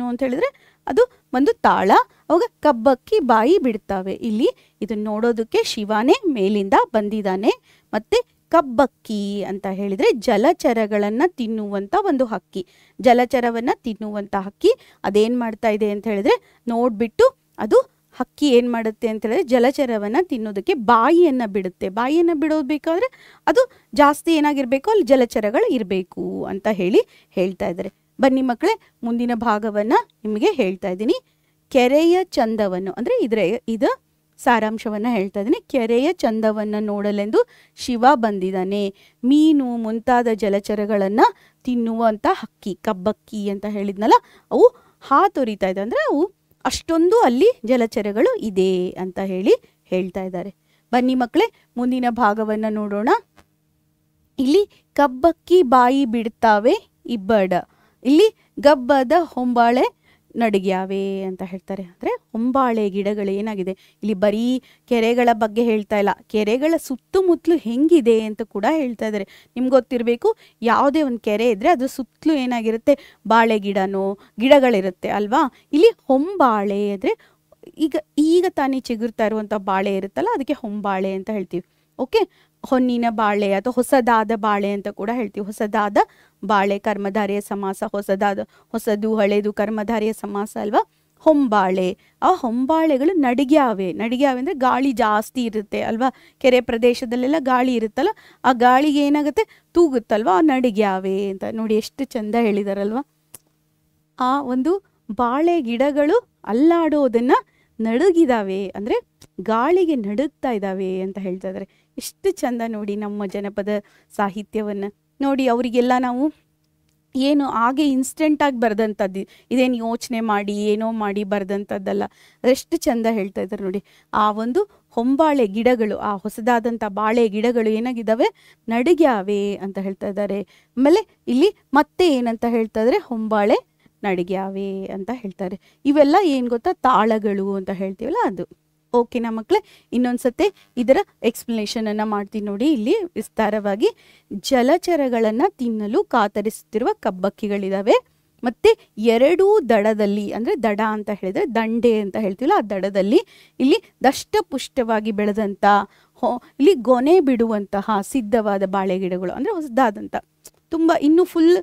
ಅಂತ ಹೇಳಿದ್ರೆ ಅದು ಒಂದು ತಾಳ, ಅವಾಗ ಕಬ್ಬಕ್ಕಿ ಬಾಯಿ ಬಿಡ್ತಾವೆ. ಇಲ್ಲಿ ಇದನ್ನ ನೋಡೋದಕ್ಕೆ ಶಿವನೇ ಮೇಲಿಂದ ಬಂದಿದ್ದಾನೆ. ಮತ್ತೆ ಕಬ್ಬಕ್ಕಿ ಅಂತ ಹೇಳಿದ್ರೆ ಜಲಚರಗಳನ್ನು ತಿನ್ನುವಂಥ ಒಂದು ಹಕ್ಕಿ, ಜಲಚರವನ್ನು ತಿನ್ನುವಂಥ ಹಕ್ಕಿ. ಅದೇನು ಮಾಡ್ತಾ ಇದೆ ಅಂತ ಹೇಳಿದ್ರೆ, ನೋಡ್ಬಿಟ್ಟು ಅದು ಹಕ್ಕಿ ಏನು ಮಾಡುತ್ತೆ ಅಂತ ಹೇಳಿದ್ರೆ ಜಲಚರವನ್ನು ತಿನ್ನೋದಕ್ಕೆ ಬಾಯಿಯನ್ನು ಬಿಡುತ್ತೆ. ಬಾಯಿಯನ್ನು ಬಿಡೋದು ಬೇಕಾದರೆ ಅದು ಜಾಸ್ತಿ ಏನಾಗಿರಬೇಕು, ಅಲ್ಲಿ ಜಲಚರಗಳು ಇರಬೇಕು ಅಂತ ಹೇಳ್ತಾ ಇದ್ದಾರೆ. ಬನ್ನಿ ಮಕ್ಕಳೇ, ಮುಂದಿನ ಭಾಗವನ್ನು ನಿಮಗೆ ಹೇಳ್ತಾ ಇದ್ದೀನಿ. ಕೆರೆಯ ಚಂದವನ್ನು ಅಂದರೆ ಇದು ಸಾರಾಂಶವನ್ನು ಹೇಳ್ತಾ ಇದ್ದೀನಿ. ಕೆರೆಯ ಚಂದವನ್ನು ನೋಡಲೆಂದು ಶಿವ ಬಂದಿದ್ದಾನೆ. ಮೀನು ಮುಂತಾದ ಜಲಚರಗಳನ್ನು ತಿನ್ನುವಂಥ ಹಕ್ಕಿ, ಕಬ್ಬಕ್ಕಿ ಅಂತ ಹೇಳಿದ್ನಲ್ಲ, ಅವು ಹಾತೊರಿತಾ ಇದೆ, ಅಂದರೆ ಅವು ಅಷ್ಟೊಂದು ಅಲ್ಲಿ ಜಲಚರಗಳು ಇದೆ ಅಂತ ಹೇಳ್ತಾ ಇದ್ದಾರೆ. ಬನ್ನಿ ಮಕ್ಕಳೇ, ಮುಂದಿನ ಭಾಗವನ್ನು ನೋಡೋಣ. ಇಲ್ಲಿ ಕಬ್ಬಕ್ಕಿ ಬಾಯಿ ಬಿಡ್ತಾವೆ ಇಬ್ಬಡ. ಇಲ್ಲಿ ಗಬ್ಬದ ಹೊಂಬಾಳೆ ನಡಿಗ್ಯಾವೆ ಅಂತ ಹೇಳ್ತಾರೆ. ಅಂದರೆ ಹೊಂಬಾಳೆ ಗಿಡಗಳು ಏನಾಗಿದೆ, ಇಲ್ಲಿ ಬರೀ ಕೆರೆಗಳ ಬಗ್ಗೆ ಹೇಳ್ತಾ ಇಲ್ಲ, ಕೆರೆಗಳ ಸುತ್ತಮುತ್ತಲು ಹೆಂಗಿದೆ ಅಂತ ಕೂಡ ಹೇಳ್ತಾ ಇದ್ದಾರೆ. ನಿಮ್ಗೆ ಗೊತ್ತಿರಬೇಕು, ಯಾವುದೇ ಒಂದು ಕೆರೆ ಇದ್ದರೆ ಅದು ಸುತ್ತಲೂ ಏನಾಗಿರುತ್ತೆ, ಬಾಳೆ ಗಿಡಗಳಿರುತ್ತೆ ಅಲ್ವಾ. ಇಲ್ಲಿ ಹೊಂಬಾಳೆ ಅಂದರೆ ಈಗ ತಾನೇ ಚಿಗುರ್ತಾ ಇರುವಂಥ ಬಾಳೆ ಇರುತ್ತಲ್ಲ, ಅದಕ್ಕೆ ಹೊಂಬಾಳೆ ಅಂತ ಹೇಳ್ತೀವಿ. ಓಕೆ, ಹೊನ್ನಿನ ಬಾಳೆ ಅಥವಾ ಹೊಸದಾದ ಬಾಳೆ ಅಂತ ಕೂಡ ಹೇಳ್ತೀವಿ. ಹೊಸದಾದ ಬಾಳೆ ಕರ್ಮಧಾರಿಯ ಸಮಾಸ, ಹೊಸದು ಹಳೇದು ಕರ್ಮಧಾರಿಯ ಸಮಾಸ ಅಲ್ವಾ. ಹೊಂಬಾಳೆ. ಆ ಹೊಂಬಾಳೆಗಳು ನಡಿಗ್ಯಾವೆ. ನಡಿಗ್ಯಾವೆ ಅಂದರೆ ಗಾಳಿ ಜಾಸ್ತಿ ಇರುತ್ತೆ ಅಲ್ವಾ, ಕೆರೆ ಪ್ರದೇಶದಲ್ಲೆಲ್ಲ ಗಾಳಿ ಇರುತ್ತಲ್ಲ, ಆ ಗಾಳಿಗೆ ಏನಾಗುತ್ತೆ, ತೂಗುತ್ತಲ್ವ, ಆ ನಡಿಗ್ಯಾವೆ ಅಂತ. ನೋಡಿ ಎಷ್ಟು ಚಂದ ಹೇಳಿದಾರಲ್ವ. ಆ ಒಂದು ಬಾಳೆ ಗಿಡಗಳು ಅಲ್ಲಾಡೋದನ್ನು ನಡುಗಿದಾವೆ ಅಂದರೆ ಗಾಳಿಗೆ ನಡುಗ್ತಾ ಇದ್ದಾವೆ ಅಂತ ಹೇಳ್ತಾ ಇದ್ದಾರೆ. ಎಷ್ಟು ಚಂದ ನೋಡಿ ನಮ್ಮ ಜನಪದ ಸಾಹಿತ್ಯವನ್ನು. ನೋಡಿ ಅವರಿಗೆಲ್ಲ ನಾವು ಏನು ಹಾಗೆ ಇನ್ಸ್ಟೆಂಟಾಗಿ ಬರೆದಂಥದ್ದು, ಇದೇನು ಯೋಚನೆ ಮಾಡಿ ಏನೋ ಮಾಡಿ ಬರೆದಂಥದ್ದಲ್ಲ. ಅದೆಷ್ಟು ಚಂದ ಹೇಳ್ತಾ ಇದ್ದಾರೆ ನೋಡಿ. ಆ ಒಂದು ಹೊಂಬಾಳೆ ಗಿಡಗಳು, ಆ ಹೊಸದಾದಂಥ ಬಾಳೆ ಗಿಡಗಳು ಏನಾಗಿದ್ದಾವೆ, ನಡಿಗ್ಯಾವೆ ಅಂತ ಹೇಳ್ತಾ ಇದ್ದಾರೆ. ಆಮೇಲೆ ಇಲ್ಲಿ ಮತ್ತೆ ಏನಂತ ಹೇಳ್ತಾ ಇದ್ದಾರೆ, ಹೊಂಬಾಳೆ ನಡಿಗ್ಯಾವೆ ಅಂತ ಹೇಳ್ತಾರೆ. ಇವೆಲ್ಲ ಏನು ಗೊತ್ತಾ, ತಾಳಗಳು ಅಂತ ಹೇಳ್ತೀವಲ್ಲ ಅದು. ಓಕೆನಾ ಮಕ್ಕಳೇ, ಇನ್ನೊಂದ್ಸತಿ ಇದರ ಎಕ್ಸ್ಪ್ಲನೇಷನನ್ನು ಮಾಡ್ತೀನಿ ನೋಡಿ. ಇಲ್ಲಿ ವಿಸ್ತಾರವಾಗಿ ಜಲಚರಗಳನ್ನು ತಿನ್ನಲು ಕಾತರಿಸುತ್ತಿರುವ ಕಬ್ಬಕ್ಕಿಗಳಿದ್ದಾವೆ. ಮತ್ತು ಎರಡೂ ದಡದಲ್ಲಿ, ಅಂದರೆ ದಡ ಅಂತ ಹೇಳಿದರೆ ದಂಡೆ ಅಂತ ಹೇಳ್ತೀವಲ್ಲ, ಆ ದಡದಲ್ಲಿ ಇಲ್ಲಿ ದಷ್ಟಪುಷ್ಟವಾಗಿ ಬೆಳೆದಂಥ ಇಲ್ಲಿ ಗೊನೆ ಬಿಡುವಂತಹ ಸಿದ್ಧವಾದ ಬಾಳೆ ಗಿಡಗಳು, ಅಂದರೆ ಹೊಸದಾದಂಥ, ತುಂಬ ಇನ್ನೂ ಫುಲ್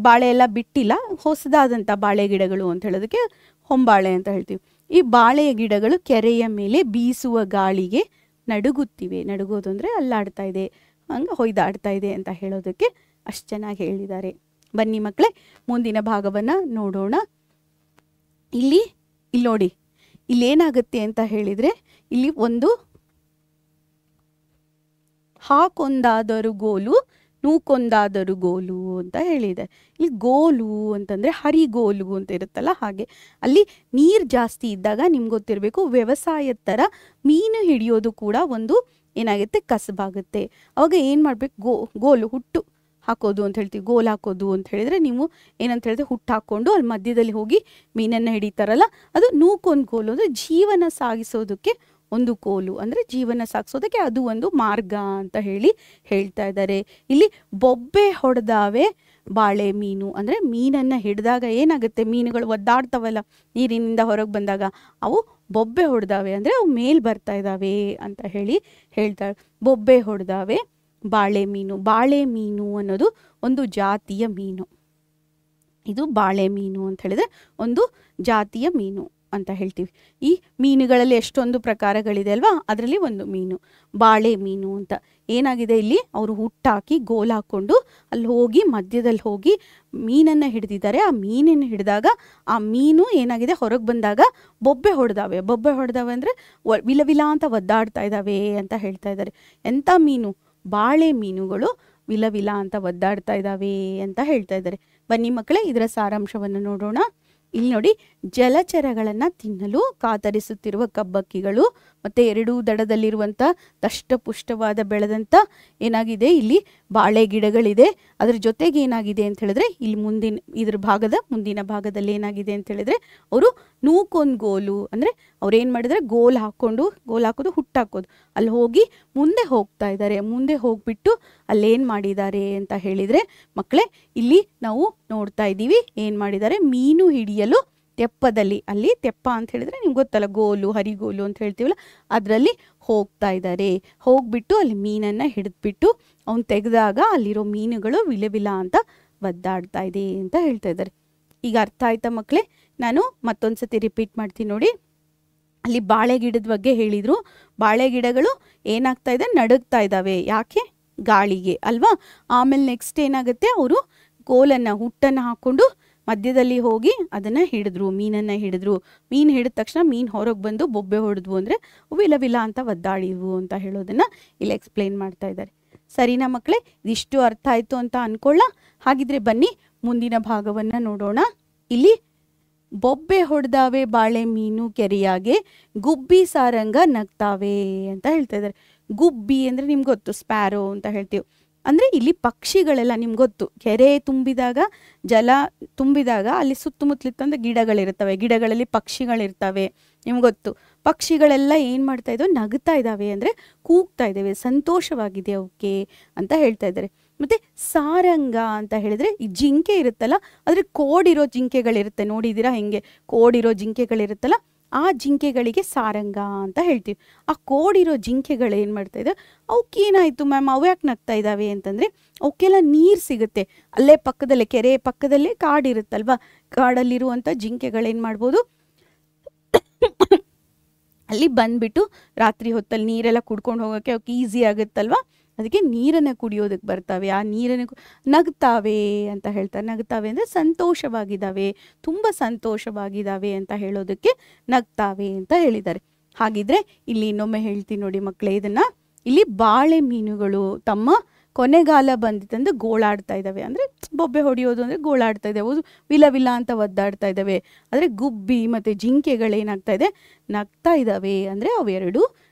ಬಾಳೆ ಎಲ್ಲ ಬಿಟ್ಟಿಲ್ಲ, ಹೊಸದಾದಂಥ ಬಾಳೆ ಗಿಡಗಳು ಅಂತ ಹೇಳೋದಕ್ಕೆ ಹೊಂಬಾಳೆ ಅಂತ ಹೇಳ್ತೀವಿ. ಈ ಬಾಳೆಯ ಗಿಡಗಳು ಕೆರೆಯ ಮೇಲೆ ಬೀಸುವ ಗಾಳಿಗೆ ನಡುಗುತ್ತಿವೆ. ನಡುಗೋದು ಅಂದರೆ ಅಲ್ಲಾಡ್ತಾ ಇದೆ, ಹಂಗೆ ಹೊಯ್ದಾಡ್ತಾ ಇದೆ ಅಂತ ಹೇಳೋದಕ್ಕೆ ಅಷ್ಟು ಚೆನ್ನಾಗಿ ಹೇಳಿದ್ದಾರೆ. ಬನ್ನಿ ಮಕ್ಕಳೇ, ಮುಂದಿನ ಭಾಗವನ್ನು ನೋಡೋಣ. ಇಲ್ಲಿ ನೋಡಿ, ಇಲ್ಲೇನಾಗುತ್ತೆ ಅಂತ ಹೇಳಿದರೆ, ಇಲ್ಲಿ ಒಂದು ಹಾಕೊಂದಾದರೂ ಗೋಲು ನೂಕೊಂದಾದರೂ ಗೋಲು ಅಂತ ಹೇಳಿದೆ. ಇಲ್ಲಿ ಗೋಲು ಅಂತಂದರೆ ಹರಿಗೋಲು ಅಂತ ಇರುತ್ತಲ್ಲ, ಹಾಗೆ ಅಲ್ಲಿ ನೀರು ಜಾಸ್ತಿ ಇದ್ದಾಗ ನಿಮ್ಗೆ ಗೊತ್ತಿರಬೇಕು, ವ್ಯವಸಾಯದ ಥರ ಮೀನು ಹಿಡಿಯೋದು ಕೂಡ ಒಂದು ಏನಾಗುತ್ತೆ, ಕಸಬಾಗುತ್ತೆ. ಅವಾಗ ಏನು ಮಾಡಬೇಕು, ಗೋಲು ಹುಟ್ಟು ಹಾಕೋದು ಅಂತ ಹೇಳ್ತೀವಿ, ಗೋಲ್ ಹಾಕೋದು ಅಂತ ಹೇಳಿದರೆ, ನೀವು ಏನಂತ ಹೇಳಿದ್ರೆ ಹುಟ್ಟು ಹಾಕ್ಕೊಂಡು ಅಲ್ಲಿ ಮಧ್ಯದಲ್ಲಿ ಹೋಗಿ ಮೀನನ್ನು ಹಿಡಿತಾರಲ್ಲ, ಅದು ನೂಕೊಂದು ಗೋಲು ಅಂದರೆ ಜೀವನ ಸಾಗಿಸೋದಕ್ಕೆ ಒಂದು ಕೋಲು, ಅಂದರೆ ಜೀವನ ಸಾಗಿಸೋದಕ್ಕೆ ಅದು ಒಂದು ಮಾರ್ಗ ಅಂತ ಹೇಳ್ತಾ ಇದ್ದಾರೆ. ಇಲ್ಲಿ ಬೊಬ್ಬೆ ಹೊಡೆದಾವೆ ಬಾಳೆ ಮೀನು, ಅಂದರೆ ಮೀನನ್ನು ಹಿಡಿದಾಗ ಏನಾಗುತ್ತೆ, ಮೀನುಗಳು ಒದ್ದಾಡ್ತಾವಲ್ಲ ನೀರಿನಿಂದ ಹೊರಗೆ ಬಂದಾಗ, ಅವು ಬೊಬ್ಬೆ ಹೊಡೆದಾವೆ ಅಂದರೆ ಅವು ಮೇಲ್ ಬರ್ತಾ ಇದ್ದಾವೆ ಅಂತ ಹೇಳ್ತಾಳೆ. ಬೊಬ್ಬೆ ಹೊಡೆದಾವೆ ಬಾಳೆ ಮೀನು. ಬಾಳೆ ಮೀನು ಅನ್ನೋದು ಒಂದು ಜಾತಿಯ ಮೀನು. ಇದು ಬಾಳೆ ಮೀನು ಅಂತ ಹೇಳಿದ್ರೆ ಒಂದು ಜಾತಿಯ ಮೀನು ಅಂತ ಹೇಳ್ತೀವಿ. ಈ ಮೀನುಗಳಲ್ಲಿ ಎಷ್ಟೊಂದು ಪ್ರಕಾರಗಳಿದೆ ಅಲ್ವಾ, ಅದರಲ್ಲಿ ಒಂದು ಮೀನು ಬಾಳೆ ಮೀನು ಅಂತ. ಏನಾಗಿದೆ, ಇಲ್ಲಿ ಅವರು ಹುಟ್ಟಾಕಿ ಗೋಲ್ ಹಾಕ್ಕೊಂಡು ಅಲ್ಲಿ ಹೋಗಿ ಮಧ್ಯದಲ್ಲಿ ಹೋಗಿ ಮೀನನ್ನು ಹಿಡಿದಿದ್ದಾರೆ. ಆ ಮೀನನ್ನು ಹಿಡಿದಾಗ ಆ ಮೀನು ಏನಾಗಿದೆ, ಹೊರಗೆ ಬಂದಾಗ ಬೊಬ್ಬೆ ಹೊಡೆದಾವೆ. ಬೊಬ್ಬೆ ಹೊಡೆದಾವೆ ಅಂದರೆ ವಿಲವಿಲ ಅಂತ ಒದ್ದಾಡ್ತಾ ಇದ್ದಾವೆ ಅಂತ ಹೇಳ್ತಾ ಇದ್ದಾರೆ. ಎಂಥ ಮೀನು, ಬಾಳೆ ಮೀನುಗಳು ವಿಲವಿಲ ಅಂತ ಒದ್ದಾಡ್ತಾ ಇದ್ದಾವೆ ಅಂತ ಹೇಳ್ತಾ ಇದ್ದಾರೆ. ಬನ್ನಿ ಮಕ್ಕಳೇ, ಇದರ ಸಾರಾಂಶವನ್ನು ನೋಡೋಣ. ಇಲ್ಲಿ ನೋಡಿ, ಜಲಚರಗಳನ್ನು ತಿನ್ನಲು ಕಾತರಿಸುತ್ತಿರುವ ಕಬ್ಬಕ್ಕಿಗಳು ಮತ್ತು ಎರಡೂ ದಡದಲ್ಲಿರುವಂಥ ದಷ್ಟಪುಷ್ಟವಾದ ಬೆಳೆದಂಥ ಏನಾಗಿದೆ, ಇಲ್ಲಿ ಬಾಳೆ ಗಿಡಗಳಿದೆ. ಅದ್ರ ಜೊತೆಗೆ ಏನಾಗಿದೆ ಅಂತ ಹೇಳಿದ್ರೆ, ಇಲ್ಲಿ ಮುಂದಿನ ಭಾಗದಲ್ಲಿ ಏನಾಗಿದೆ ಅಂತ ಹೇಳಿದ್ರೆ, ಅವರು ನೂಕೊಂದು ಗೋಲು ಅಂದರೆ ಅವ್ರೇನು ಮಾಡಿದರೆ, ಗೋಲ್ ಹಾಕೋದು ಹುಟ್ಟಾಕೋದು, ಅಲ್ಲಿ ಹೋಗಿ ಮುಂದೆ ಹೋಗ್ತಾ ಇದ್ದಾರೆ. ಮುಂದೆ ಹೋಗ್ಬಿಟ್ಟು ಅಲ್ಲೇನು ಮಾಡಿದ್ದಾರೆ ಅಂತ ಹೇಳಿದರೆ ಮಕ್ಕಳೇ, ಇಲ್ಲಿ ನಾವು ನೋಡ್ತಾ ಇದ್ದೀವಿ, ಏನು ಮಾಡಿದ್ದಾರೆ, ಮೀನು ಹಿಡಿಯಲು ತೆಪ್ಪದಲ್ಲಿ, ಅಲ್ಲಿ ತೆಪ್ಪ ಅಂತ ಹೇಳಿದ್ರೆ ನಿಮ್ಗೆ ಗೊತ್ತಲ್ಲ, ಗೋಲು ಹರಿಗೋಲು ಅಂತ ಹೇಳ್ತೀವಲ್ಲ, ಅದರಲ್ಲಿ ಹೋಗ್ತಾ ಇದ್ದಾರೆ. ಹೋಗ್ಬಿಟ್ಟು ಅಲ್ಲಿ ಮೀನನ್ನು ಹಿಡಿದ್ಬಿಟ್ಟು ಅವ್ನು ತೆಗೆದಾಗ ಅಲ್ಲಿರೋ ಮೀನುಗಳು ವಿಲವಿಲ ಅಂತ ಒದ್ದಾಡ್ತಾ ಇದೆ ಅಂತ ಹೇಳ್ತಾ ಇದ್ದಾರೆ. ಈಗ ಅರ್ಥ ಆಯ್ತಾ ಮಕ್ಕಳೇ? ನಾನು ಮತ್ತೊಂದು ಸತಿ ರಿಪೀಟ್ ಮಾಡ್ತೀನಿ ನೋಡಿ. ಅಲ್ಲಿ ಬಾಳೆ ಗಿಡದ ಬಗ್ಗೆ ಹೇಳಿದರು. ಬಾಳೆ ಗಿಡಗಳು ಏನಾಗ್ತಾ ಇದೆ, ನಡುಗ್ತಾ ಇದ್ದಾವೆ. ಯಾಕೆ? ಗಾಳಿಗೆ ಅಲ್ವಾ. ಆಮೇಲೆ ನೆಕ್ಸ್ಟ್ ಏನಾಗುತ್ತೆ, ಅವರು ಗೋಲನ್ನು ಹುಟ್ಟನ್ನು ಹಾಕ್ಕೊಂಡು ಮಧ್ಯದಲ್ಲಿ ಹೋಗಿ ಅದನ್ನು ಹಿಡಿದ್ರು, ಮೀನನ್ನು ಹಿಡಿದ್ರು. ಮೀನು ಹಿಡಿದ ತಕ್ಷಣ ಮೀನು ಹೊರಗೆ ಬಂದು ಬೊಬ್ಬೆ ಹೊಡೆದ್ವು ಅಂದರೆ ವಿಲವಿಲ ಅಂತ ಒದ್ದಾಡಿದ್ವು ಅಂತ ಹೇಳೋದನ್ನು ಇಲ್ಲಿ ಎಕ್ಸ್ಪ್ಲೈನ್ ಮಾಡ್ತಾ ಇದ್ದಾರೆ. ಸರಿನಾ ಮಕ್ಕಳೇ? ಇದಿಷ್ಟು ಅರ್ಥ ಆಯಿತು ಅಂತ ಅಂದ್ಕೊಳ್ಳ. ಹಾಗಿದ್ರೆ ಬನ್ನಿ ಮುಂದಿನ ಭಾಗವನ್ನು ನೋಡೋಣ. ಇಲ್ಲಿ ಬೊಬ್ಬೆ ಹೊಡೆದಾವೆ ಬಾಳೆ ಮೀನು ಕೆರೆಯಾಗೆ, ಗುಬ್ಬಿ ಸಾರಂಗ ನಗ್ತಾವೆ ಅಂತ ಹೇಳ್ತಾ ಇದ್ದಾರೆ. ಗುಬ್ಬಿ ಅಂದರೆ ನಿಮ್ಗೆ ಗೊತ್ತು, ಸ್ಪ್ಯಾರೋ ಅಂತ ಹೇಳ್ತೀವಿ. ಅಂದರೆ ಇಲ್ಲಿ ಪಕ್ಷಿಗಳೆಲ್ಲ ನಿಮ್ಗೆ ಗೊತ್ತು, ಕೆರೆ ತುಂಬಿದಾಗ, ಜಲ ತುಂಬಿದಾಗ ಅಲ್ಲಿ ಸುತ್ತಮುತ್ತಲಿತ್ತಂದ್ರೆ ಗಿಡಗಳಿರ್ತವೆ, ಗಿಡಗಳಲ್ಲಿ ಪಕ್ಷಿಗಳಿರ್ತವೆ. ನಿಮ್ಗೆ ಗೊತ್ತು, ಪಕ್ಷಿಗಳೆಲ್ಲ ಏನು ಮಾಡ್ತಾ ಇದ್ದಾವೆ, ನಗ್ತಾ ಇದ್ದಾವೆ ಅಂದರೆ ಕೂಗ್ತಾ ಇದ್ದಾವೆ, ಸಂತೋಷವಾಗಿದೆ ಅವಕ್ಕೆ ಅಂತ ಹೇಳ್ತಾ ಇದ್ದಾರೆ. ಮತ್ತು ಸಾರಂಗ ಅಂತ ಹೇಳಿದರೆ ಈ ಜಿಂಕೆ ಇರುತ್ತಲ್ಲ, ಆದರೆ ಕೋಡಿರೋ ಜಿಂಕೆಗಳಿರುತ್ತೆ, ನೋಡಿದ್ದೀರಾ ಹೆಂಗೆ ಕೋಡಿರೋ ಜಿಂಕೆಗಳಿರುತ್ತಲ್ಲ, ಆ ಜಿಂಕೆಗಳಿಗೆ ಸಾರಂಗ ಅಂತ ಹೇಳ್ತೀವಿ. ಆ ಕೋಡಿರೋ ಜಿಂಕೆಗಳು ಏನು ಮಾಡ್ತಾ ಇದ್ದಾವೆ, ಅವಕ್ಕೇನಾಯಿತು ಮ್ಯಾಮ್, ಅವು ಯಾಕೆ ನಗ್ತಾ ಇದ್ದಾವೆ ಅಂತಂದರೆ, ಅವಕ್ಕೆಲ್ಲ ನೀರು ಸಿಗುತ್ತೆ ಅಲ್ಲೇ ಪಕ್ಕದಲ್ಲೇ, ಕೆರೆ ಪಕ್ಕದಲ್ಲೇ ಕಾಡಿರುತ್ತಲ್ವ, ಕಾಡಲ್ಲಿರುವಂಥ ಜಿಂಕೆಗಳೇನು ಮಾಡ್ಬೋದು, ಅಲ್ಲಿ ಬಂದ್ಬಿಟ್ಟು ರಾತ್ರಿ ಹೊತ್ತಲ್ಲಿ ನೀರೆಲ್ಲ ಕುಡ್ಕೊಂಡು ಹೋಗೋಕ್ಕೆ ಅವಕ್ಕೆ ಈಸಿ ಆಗುತ್ತಲ್ವ, ಅದಕ್ಕೆ ನೀರನ್ನು ಕುಡಿಯೋದಕ್ಕೆ ಬರ್ತವೆ. ಆ ನೀರನ್ನು ನಗ್ತಾವೆ ಅಂತ ಹೇಳ್ತಾರೆ. ನಗ್ತಾವೆ ಅಂದರೆ ಸಂತೋಷವಾಗಿದ್ದಾವೆ, ತುಂಬ ಸಂತೋಷವಾಗಿದ್ದಾವೆ ಅಂತ ಹೇಳೋದಕ್ಕೆ ನಗ್ತಾವೆ ಅಂತ ಹೇಳಿದ್ದಾರೆ. ಹಾಗಿದ್ರೆ ಇಲ್ಲಿ ಇನ್ನೊಮ್ಮೆ ಹೇಳ್ತೀನಿ ನೋಡಿ ಮಕ್ಕಳೇ ಇದನ್ನು. ಇಲ್ಲಿ ಬಾಳೆ ಮೀನುಗಳು ತಮ್ಮ ಕೊನೆಗಾಲ ಬಂದಿತ್ತಂದು ಗೋಳಾಡ್ತಾ ಇದ್ದಾವೆ. ಅಂದರೆ ಬೊಬ್ಬೆ ಹೊಡೆಯೋದು ಅಂದರೆ ಗೋಳಾಡ್ತಾ ಇದ್ದಾವೆ, ವಿಲ ವಿಲ ಅಂತ ಒದ್ದಾಡ್ತಾ ಇದ್ದಾವೆ. ಆದರೆ ಗುಬ್ಬಿ ಮತ್ತು ಜಿಂಕೆಗಳೇನಾಗ್ತಾ ಇದೆ, ನಗ್ತಾ ಇದ್ದಾವೆ. ಅಂದರೆ ಅವೆರಡು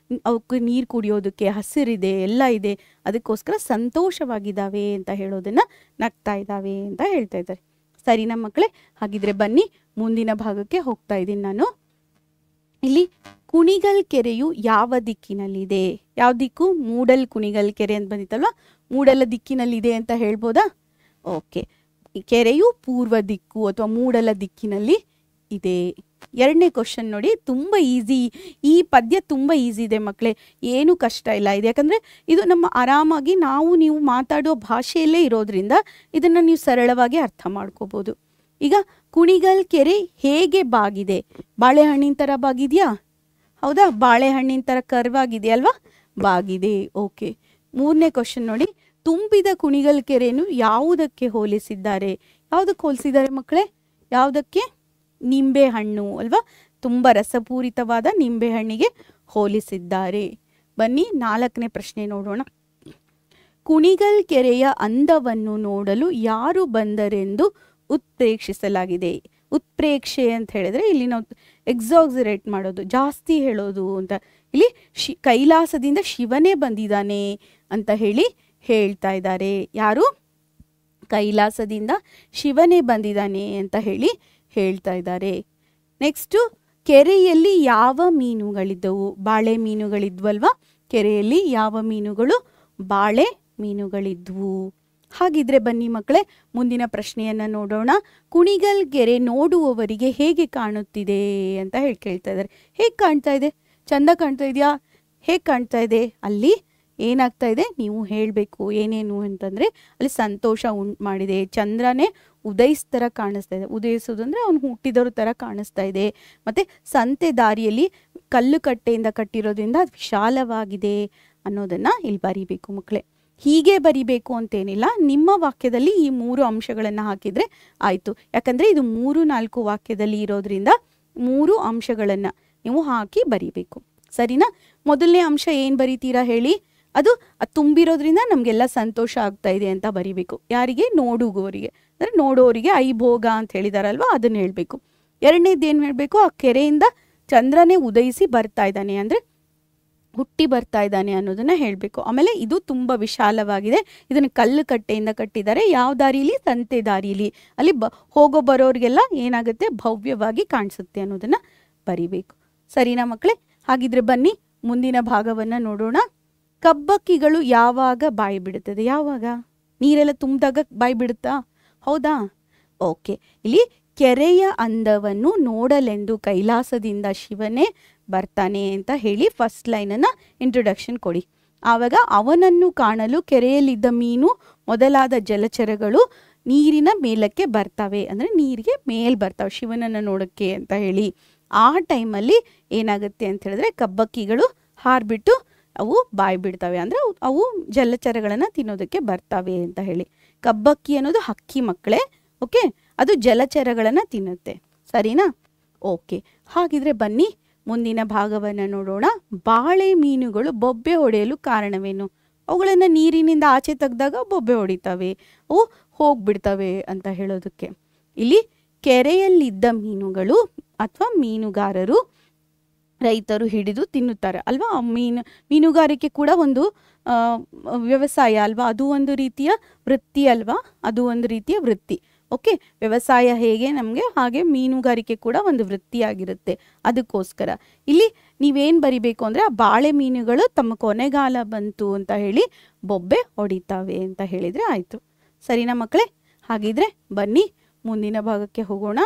ಅವಕ್ಕೆ ನೀರು ಕುಡಿಯೋದಕ್ಕೆ ಹಸಿರಿದೆ, ಎಲ್ಲ ಇದೆ, ಅದಕ್ಕೋಸ್ಕರ ಸಂತೋಷವಾಗಿದ್ದಾವೆ ಅಂತ ಹೇಳೋದನ್ನು ನಗ್ತಾ ಇದ್ದಾವೆ ಅಂತ ಹೇಳ್ತಾ ಇದ್ದಾರೆ. ಸರಿನಾ ಮಕ್ಕಳೇ? ಹಾಗಿದ್ರೆ ಬನ್ನಿ ಮುಂದಿನ ಭಾಗಕ್ಕೆ ಹೋಗ್ತಾ ಇದ್ದೀನಿ ನಾನು. ಇಲ್ಲಿ ಕುಣಿಗಲ್ ಕೆರೆಯು ಯಾವ ದಿಕ್ಕಿನಲ್ಲಿದೆ? ಯಾವ ದಿಕ್ಕು? ಮೂಡಲ್ ಕುಣಿಗಲ್ ಕೆರೆ ಅಂತ ಬಂದಿತ್ತಲ್ವ, ಮೂಡಲ ದಿಕ್ಕಿನಲ್ಲಿದೆ ಅಂತ ಹೇಳ್ಬೋದಾ? ಓಕೆ, ಈ ಕೆರೆಯು ಪೂರ್ವ ದಿಕ್ಕು ಅಥವಾ ಮೂಡಲ ದಿಕ್ಕಿನಲ್ಲಿ ಇದೆ. ಎರಡನೇ ಕ್ವಶನ್ ನೋಡಿ, ತುಂಬ ಈಸಿ. ಈ ಪದ್ಯ ತುಂಬ ಈಸಿ ಇದೆ ಮಕ್ಕಳೇ, ಏನು ಕಷ್ಟ ಇಲ್ಲ ಇದೆ. ಯಾಕಂದರೆ ಇದು ನಮ್ಮ ಆರಾಮಾಗಿ ನೀವು ಮಾತಾಡೋ ಭಾಷೆಯಲ್ಲೇ ಇರೋದ್ರಿಂದ ಇದನ್ನು ನೀವು ಸರಳವಾಗಿ ಅರ್ಥ ಮಾಡ್ಕೋಬೋದು. ಈಗ ಕುಣಿಗಲ್ ಕೆರೆ ಹೇಗೆ ಬಾಗಿದೆ? ಬಾಳೆಹಣ್ಣಿನ ಥರ ಬಾಗಿದೆಯಾ? ಹೌದಾ? ಬಾಳೆಹಣ್ಣಿನ ಥರ ಕರ್ವಾಗಿದೆಯಲ್ವಾ? ಬಾಗಿದೆ. ಓಕೆ. ಮೂರನೇ ಕ್ವಶನ್ ನೋಡಿ, ತುಂಬಿದ ಕುಣಿಗಲ್ ಕೆರೆಯನ್ನು ಯಾವುದಕ್ಕೆ ಹೋಲಿಸಿದ್ದಾರೆ? ಯಾವುದಕ್ಕೆ ಹೋಲಿಸಿದ್ದಾರೆ ಮಕ್ಕಳೇ? ಯಾವುದಕ್ಕೆ? ನಿಂಬೆ ಹಣ್ಣು ಅಲ್ವಾ? ತುಂಬ ರಸಪೂರಿತವಾದ ನಿಂಬೆ ಹಣ್ಣಿಗೆ ಹೋಲಿಸಿದ್ದಾರೆ. ಬನ್ನಿ ನಾಲ್ಕನೇ ಪ್ರಶ್ನೆ ನೋಡೋಣ. ಕುಣಿಗಲ್ ಕೆರೆಯ ಅಂದವನ್ನು ನೋಡಲು ಯಾರು ಬಂದರೆಂದು ಉತ್ಪ್ರೇಕ್ಷಿಸಲಾಗಿದೆ? ಉತ್ಪ್ರೇಕ್ಷೆ ಅಂತ ಹೇಳಿದ್ರೆ ಇಲ್ಲಿ ನಾವು ಎಕ್ಸಾಕ್ಸರೇಟ್ ಮಾಡೋದು, ಜಾಸ್ತಿ ಹೇಳೋದು ಅಂತ. ಇಲ್ಲಿ ಕೈಲಾಸದಿಂದ ಶಿವನೇ ಬಂದಿದ್ದಾನೆ ಅಂತ ಹೇಳಿ ಹೇಳ್ತಾ ಇದ್ದಾರೆ. ಯಾರು? ಕೈಲಾಸದಿಂದ ಶಿವನೇ ಬಂದಿದ್ದಾನೆ ಅಂತ ಹೇಳಿ ಹೇಳ್ತಾ ಇದ್ದಾರೆ. ನೆಕ್ಸ್ಟು, ಕೆರೆಯಲ್ಲಿ ಯಾವ ಮೀನುಗಳಿದ್ದವು? ಬಾಳೆ ಮೀನುಗಳಿದ್ವಲ್ವಾ? ಕೆರೆಯಲ್ಲಿ ಯಾವ ಮೀನುಗಳು? ಬಾಳೆ ಮೀನುಗಳಿದ್ವು. ಹಾಗಿದ್ರೆ ಬನ್ನಿ ಮಕ್ಕಳೇ ಮುಂದಿನ ಪ್ರಶ್ನೆಯನ್ನು ನೋಡೋಣ. ಕುಣಿಗಲ್ ಕೆರೆ ನೋಡುವವರಿಗೆ ಹೇಗೆ ಕಾಣುತ್ತಿದೆ ಅಂತ ಕೇಳ್ತಾ ಇದ್ದಾರೆ. ಹೇಗೆ ಕಾಣ್ತಾ ಇದೆ? ಚಂದ ಕಾಣ್ತಾ ಇದೆಯಾ? ಹೇಗೆ ಕಾಣ್ತಾ ಇದೆ? ಅಲ್ಲಿ ಏನಾಗ್ತಾ ಇದೆ ನೀವು ಹೇಳಬೇಕು. ಏನೇನು ಅಂತಂದರೆ ಅಲ್ಲಿ ಸಂತೋಷ ಉಂಟು ಮಾಡಿದೆ, ಚಂದ್ರನೇ ಉದಯಿಸ್ ಥರ ಕಾಣಿಸ್ತಾ ಇದೆ. ಉದಯಿಸೋದು ಅಂದರೆ ಅವನು ಹುಟ್ಟಿದವ್ರ ಥರ ಕಾಣಿಸ್ತಾ ಇದೆ. ಮತ್ತು ಸಂತೆ ದಾರಿಯಲ್ಲಿ ಕಲ್ಲು ಕಟ್ಟೆಯಿಂದ ಕಟ್ಟಿರೋದ್ರಿಂದ ಅದು ವಿಶಾಲವಾಗಿದೆ ಅನ್ನೋದನ್ನು ಇಲ್ಲಿ ಬರಿಬೇಕು ಮಕ್ಕಳೇ. ಹೀಗೆ ಬರಿಬೇಕು ಅಂತೇನಿಲ್ಲ, ನಿಮ್ಮ ವಾಕ್ಯದಲ್ಲಿ ಈ 3 ಅಂಶಗಳನ್ನು ಹಾಕಿದರೆ ಆಯಿತು. ಯಾಕಂದರೆ ಇದು 3-4 ವಾಕ್ಯದಲ್ಲಿ ಇರೋದ್ರಿಂದ 3 ಅಂಶಗಳನ್ನು ನೀವು ಹಾಕಿ ಬರಿಬೇಕು. ಸರಿನಾ? ಮೊದಲನೇ ಅಂಶ ಏನು ಬರಿತೀರಾ ಹೇಳಿ? ಅದು ತುಂಬಿರೋದ್ರಿಂದ ನಮಗೆಲ್ಲ ಸಂತೋಷ ಆಗ್ತಾ ಇದೆ ಅಂತ ಬರಿಬೇಕು. ಯಾರಿಗೆ? ನೋಡುವವರಿಗೆ, ಅಂದರೆ ನೋಡೋರಿಗೆ ಐಭೋಗ ಅಂತ ಹೇಳಿದಾರಲ್ವ, ಅದನ್ನು ಹೇಳಬೇಕು. ಎರಡನೇದು ಏನು ಹೇಳಬೇಕು? ಆ ಕೆರೆಯಿಂದ ಚಂದ್ರನೇ ಉದಯಿಸಿ ಬರ್ತಾ ಇದ್ದಾನೆ, ಅಂದರೆ ಹುಟ್ಟಿ ಬರ್ತಾ ಇದ್ದಾನೆ ಅನ್ನೋದನ್ನು ಹೇಳಬೇಕು. ಆಮೇಲೆ ಇದು ತುಂಬ ವಿಶಾಲವಾಗಿದೆ, ಇದನ್ನು ಕಲ್ಲು ಕಟ್ಟೆಯಿಂದ ಕಟ್ಟಿದ್ದಾರೆ. ಯಾವ ದಾರಿಯಲ್ಲಿ? ಸಂತೆ ದಾರಿಯಲ್ಲಿ. ಅಲ್ಲಿ ಹೋಗೋ ಬರೋರಿಗೆಲ್ಲ ಏನಾಗುತ್ತೆ? ಭವ್ಯವಾಗಿ ಕಾಣಿಸುತ್ತೆ ಅನ್ನೋದನ್ನು ಬರಿಬೇಕು. ಸರಿನಾ ಮಕ್ಕಳೇ? ಹಾಗಿದ್ರೆ ಬನ್ನಿ ಮುಂದಿನ ಭಾಗವನ್ನು ನೋಡೋಣ. ಕಬ್ಬಕ್ಕಿಗಳು ಯಾವಾಗ ಬಾಯಿ ಬಿಡುತ್ತದೆ? ಯಾವಾಗ? ನೀರೆಲ್ಲ ತುಂಬಿದಾಗ ಬಾಯಿ ಬಿಡುತ್ತಾ? ಹೌದಾ? ಓಕೆ. ಇಲ್ಲಿ ಕೆರೆಯ ಅಂದವನ್ನು ನೋಡಲೆಂದು ಕೈಲಾಸದಿಂದ ಶಿವನೇ ಬರ್ತಾನೆ ಅಂತ ಹೇಳಿ ಫಸ್ಟ್ ಲೈನನ್ನು ಇಂಟ್ರೊಡಕ್ಷನ್ ಕೊಡಿ. ಆವಾಗ ಅವನನ್ನು ಕಾಣಲು ಕೆರೆಯಲ್ಲಿದ್ದ ಮೀನು ಮೊದಲಾದ ಜಲಚರಗಳು ನೀರಿನ ಮೇಲಕ್ಕೆ ಬರ್ತವೆ, ಅಂದರೆ ನೀರಿಗೆ ಮೇಲ್ ಬರ್ತವೆ ಶಿವನನ್ನು ನೋಡೋಕ್ಕೆ ಅಂತ ಹೇಳಿ. ಆ ಟೈಮಲ್ಲಿ ಏನಾಗುತ್ತೆ ಅಂತ ಹೇಳಿದ್ರೆ ಕಬ್ಬಕ್ಕಿಗಳು ಹಾರ್ಬಿಟ್ಟು ಅವು ಬಾಯಿ ಬಿಡ್ತವೆ, ಅಂದರೆ ಅವು ಜಲಚರಗಳನ್ನು ತಿನ್ನೋದಕ್ಕೆ ಬರ್ತವೆ ಅಂತ ಹೇಳಿ. ಕಬ್ಬಕ್ಕಿ ಅನ್ನೋದು ಹಕ್ಕಿ ಮಕ್ಕಳೇ. ಓಕೆ, ಅದು ಜಲಚರಗಳನ್ನು ತಿನ್ನುತ್ತೆ. ಸರಿನಾ? ಓಕೆ. ಹಾಗಿದ್ರೆ ಬನ್ನಿ ಮುಂದಿನ ಭಾಗವನ್ನು ನೋಡೋಣ. ಬಾಳೆ ಮೀನುಗಳು ಬೊಬ್ಬೆ ಹೊಡೆಯಲು ಕಾರಣವೇನು? ಅವುಗಳನ್ನು ನೀರಿನಿಂದ ಆಚೆ ತೆಗೆದಾಗ ಬೊಬ್ಬೆ ಹೊಡಿತವೆ, ಅವು ಹೋಗ್ಬಿಡ್ತವೆ ಅಂತ ಹೇಳೋದಕ್ಕೆ. ಇಲ್ಲಿ ಕೆರೆಯಲ್ಲಿದ್ದ ಮೀನುಗಳು ಅಥವಾ ಮೀನುಗಾರರು, ರೈತರು ಹಿಡಿದು ತಿನ್ನುತ್ತಾರೆ ಅಲ್ವಾ. ಮೀನುಗಾರಿಕೆ ಕೂಡ ಒಂದು ವ್ಯವಸಾಯ ಅಲ್ವಾ, ಅದು ಒಂದು ರೀತಿಯ ವೃತ್ತಿ ಅಲ್ವಾ, ಅದು ಒಂದು ರೀತಿಯ ವೃತ್ತಿ. ಓಕೆ, ವ್ಯವಸಾಯ ಹೇಗೆ ನಮಗೆ ಹಾಗೆ ಮೀನುಗಾರಿಕೆ ಕೂಡ ಒಂದು ವೃತ್ತಿಯಾಗಿರುತ್ತೆ. ಅದಕ್ಕೋಸ್ಕರ ಇಲ್ಲಿ ನೀವೇನು ಬರಿಬೇಕು ಅಂದರೆ ಆ ಬಾಳೆ ಮೀನುಗಳು ತಮ್ಮ ಕೊನೆಗಾಲ ಬಂತು ಅಂತ ಹೇಳಿ ಬೊಬ್ಬೆ ಹೊಡಿತಾವೆ ಅಂತ ಹೇಳಿದರೆ ಆಯಿತು. ಸರಿನಾ ಮಕ್ಕಳೇ? ಹಾಗಿದ್ರೆ ಬನ್ನಿ ಮುಂದಿನ ಭಾಗಕ್ಕೆ ಹೋಗೋಣ.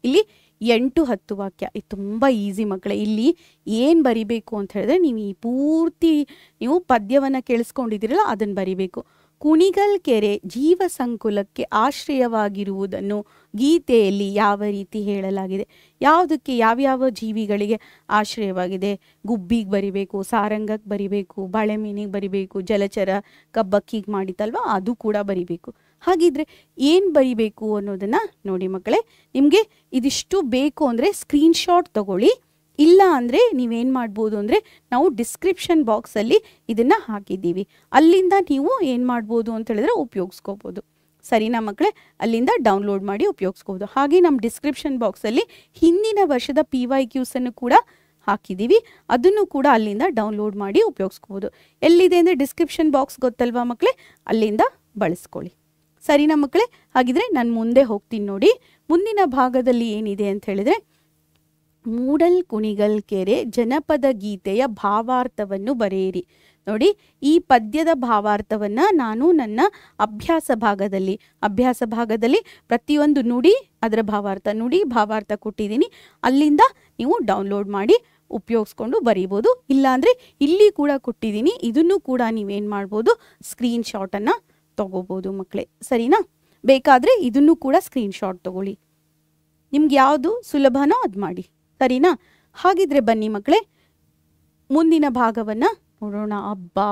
ಇಲ್ಲಿ 8-10 ವಾಕ್ಯ, ಇದು ತುಂಬ ಈಸಿ ಮಕ್ಕಳೇ. ಇಲ್ಲಿ ಏನು ಬರಿಬೇಕು ಅಂತ ಹೇಳಿದ್ರೆ ನೀವು ಈ ಪೂರ್ತಿ ನೀವು ಪದ್ಯವನ್ನು ಕೇಳಿಸ್ಕೊಂಡಿದ್ದೀರಲ್ಲ ಅದನ್ನು ಬರಿಬೇಕು. ಕುಣಿಗಲ್ ಕೆರೆ ಜೀವ ಸಂಕುಲಕ್ಕೆ ಆಶ್ರಯವಾಗಿರುವುದನ್ನು ಗೀತೆಯಲ್ಲಿ ಯಾವ ರೀತಿ ಹೇಳಲಾಗಿದೆ? ಯಾವುದಕ್ಕೆ, ಯಾವ್ಯಾವ ಜೀವಿಗಳಿಗೆ ಆಶ್ರಯವಾಗಿದೆ? ಗುಬ್ಬಿಗೆ ಬರಿಬೇಕು, ಸಾರಂಗಕ್ಕೆ ಬರಿಬೇಕು, ಬಾಳೆ ಮೀನಿಗೆ ಬರಿಬೇಕು, ಜಲಚರ ಕಬ್ಬಕ್ಕಿಗೆ ಮಾಡಿತಲ್ವ ಅದು ಕೂಡ ಬರಿಬೇಕು. ಹಾಗಿದ್ರೆ ಏನು ಬರಿಬೇಕು ಅನ್ನೋದನ್ನು ನೋಡಿ ಮಕ್ಕಳೇ. ನಿಮಗೆ ಇದಿಷ್ಟು ಬೇಕು ಅಂದರೆ ಸ್ಕ್ರೀನ್ಶಾಟ್ ತಗೊಳ್ಳಿ. ಇಲ್ಲ ಅಂದರೆ ನೀವೇನು ಮಾಡ್ಬೋದು ಅಂದರೆ ನಾವು ಡಿಸ್ಕ್ರಿಪ್ಷನ್ ಬಾಕ್ಸಲ್ಲಿ ಇದನ್ನು ಹಾಕಿದ್ದೀವಿ, ಅಲ್ಲಿಂದ ನೀವು ಏನು ಮಾಡ್ಬೋದು ಅಂತ ಹೇಳಿದ್ರೆ ಉಪಯೋಗಿಸ್ಕೋಬೋದು. ಸರಿನಾ ಮಕ್ಕಳೇ? ಅಲ್ಲಿಂದ ಡೌನ್ಲೋಡ್ ಮಾಡಿ ಉಪಯೋಗಿಸ್ಕೋಬೋದು. ಹಾಗೆ ನಮ್ಮ ಡಿಸ್ಕ್ರಿಪ್ಷನ್ ಬಾಕ್ಸಲ್ಲಿ ಹಿಂದಿನ ವರ್ಷದ PYQs ಕೂಡ ಹಾಕಿದ್ದೀವಿ, ಅದನ್ನು ಕೂಡ ಅಲ್ಲಿಂದ ಡೌನ್ಲೋಡ್ ಮಾಡಿ ಉಪಯೋಗಿಸ್ಕೋಬೋದು. ಎಲ್ಲಿದೆ ಅಂದರೆ ಡಿಸ್ಕ್ರಿಪ್ಷನ್ ಬಾಕ್ಸ್ ಗೊತ್ತಲ್ವಾ ಮಕ್ಕಳೇ, ಅಲ್ಲಿಂದ ಬಳಸ್ಕೊಳ್ಳಿ. ಸರಿನಾ ಮಕ್ಕಳೇ? ಹಾಗಿದ್ರೆ ನಾನು ಮುಂದೆ ಹೋಗ್ತೀನಿ ನೋಡಿ. ಮುಂದಿನ ಭಾಗದಲ್ಲಿ ಏನಿದೆ ಅಂತ ಹೇಳಿದ್ರೆ, ಮೂಡಲ್ ಕುಣಿಗಲ್ ಕೆರೆ ಜನಪದ ಗೀತೆಯ ಭಾವಾರ್ಥವನ್ನು ಬರೆಯಿರಿ. ನೋಡಿ, ಈ ಪದ್ಯದ ಭಾವಾರ್ಥವನ್ನು ನಾನು ನನ್ನ ಅಭ್ಯಾಸ ಭಾಗದಲ್ಲಿ ಪ್ರತಿಯೊಂದು ನುಡಿ ಅದರ ಭಾವಾರ್ಥ ಕೊಟ್ಟಿದ್ದೀನಿ. ಅಲ್ಲಿಂದ ನೀವು ಡೌನ್ಲೋಡ್ ಮಾಡಿ ಉಪಯೋಗಿಸ್ಕೊಂಡು ಬರೀಬೋದು. ಇಲ್ಲಾಂದರೆ ಇಲ್ಲಿ ಕೂಡ ಕೊಟ್ಟಿದ್ದೀನಿ, ಇದನ್ನು ಕೂಡ ನೀವೇನು ಮಾಡ್ಬೋದು, ಸ್ಕ್ರೀನ್ಶಾಟನ್ನು ತಗೋಬೋದು ಮಕ್ಕಳೇ. ಸರಿನಾ? ಬೇಕಾದರೆ ಇದನ್ನು ಕೂಡ ಸ್ಕ್ರೀನ್ಶಾಟ್ ತಗೊಳ್ಳಿ, ನಿಮ್ಗೆ ಯಾವುದು ಸುಲಭನೋ ಅದು ಮಾಡಿ. ಸರಿನಾ? ಹಾಗಿದ್ರೆ ಬನ್ನಿ ಮಕ್ಕಳೇ, ಮುಂದಿನ ಭಾಗವನ್ನು ನೋಡೋಣ. ಅಬ್ಬಾ,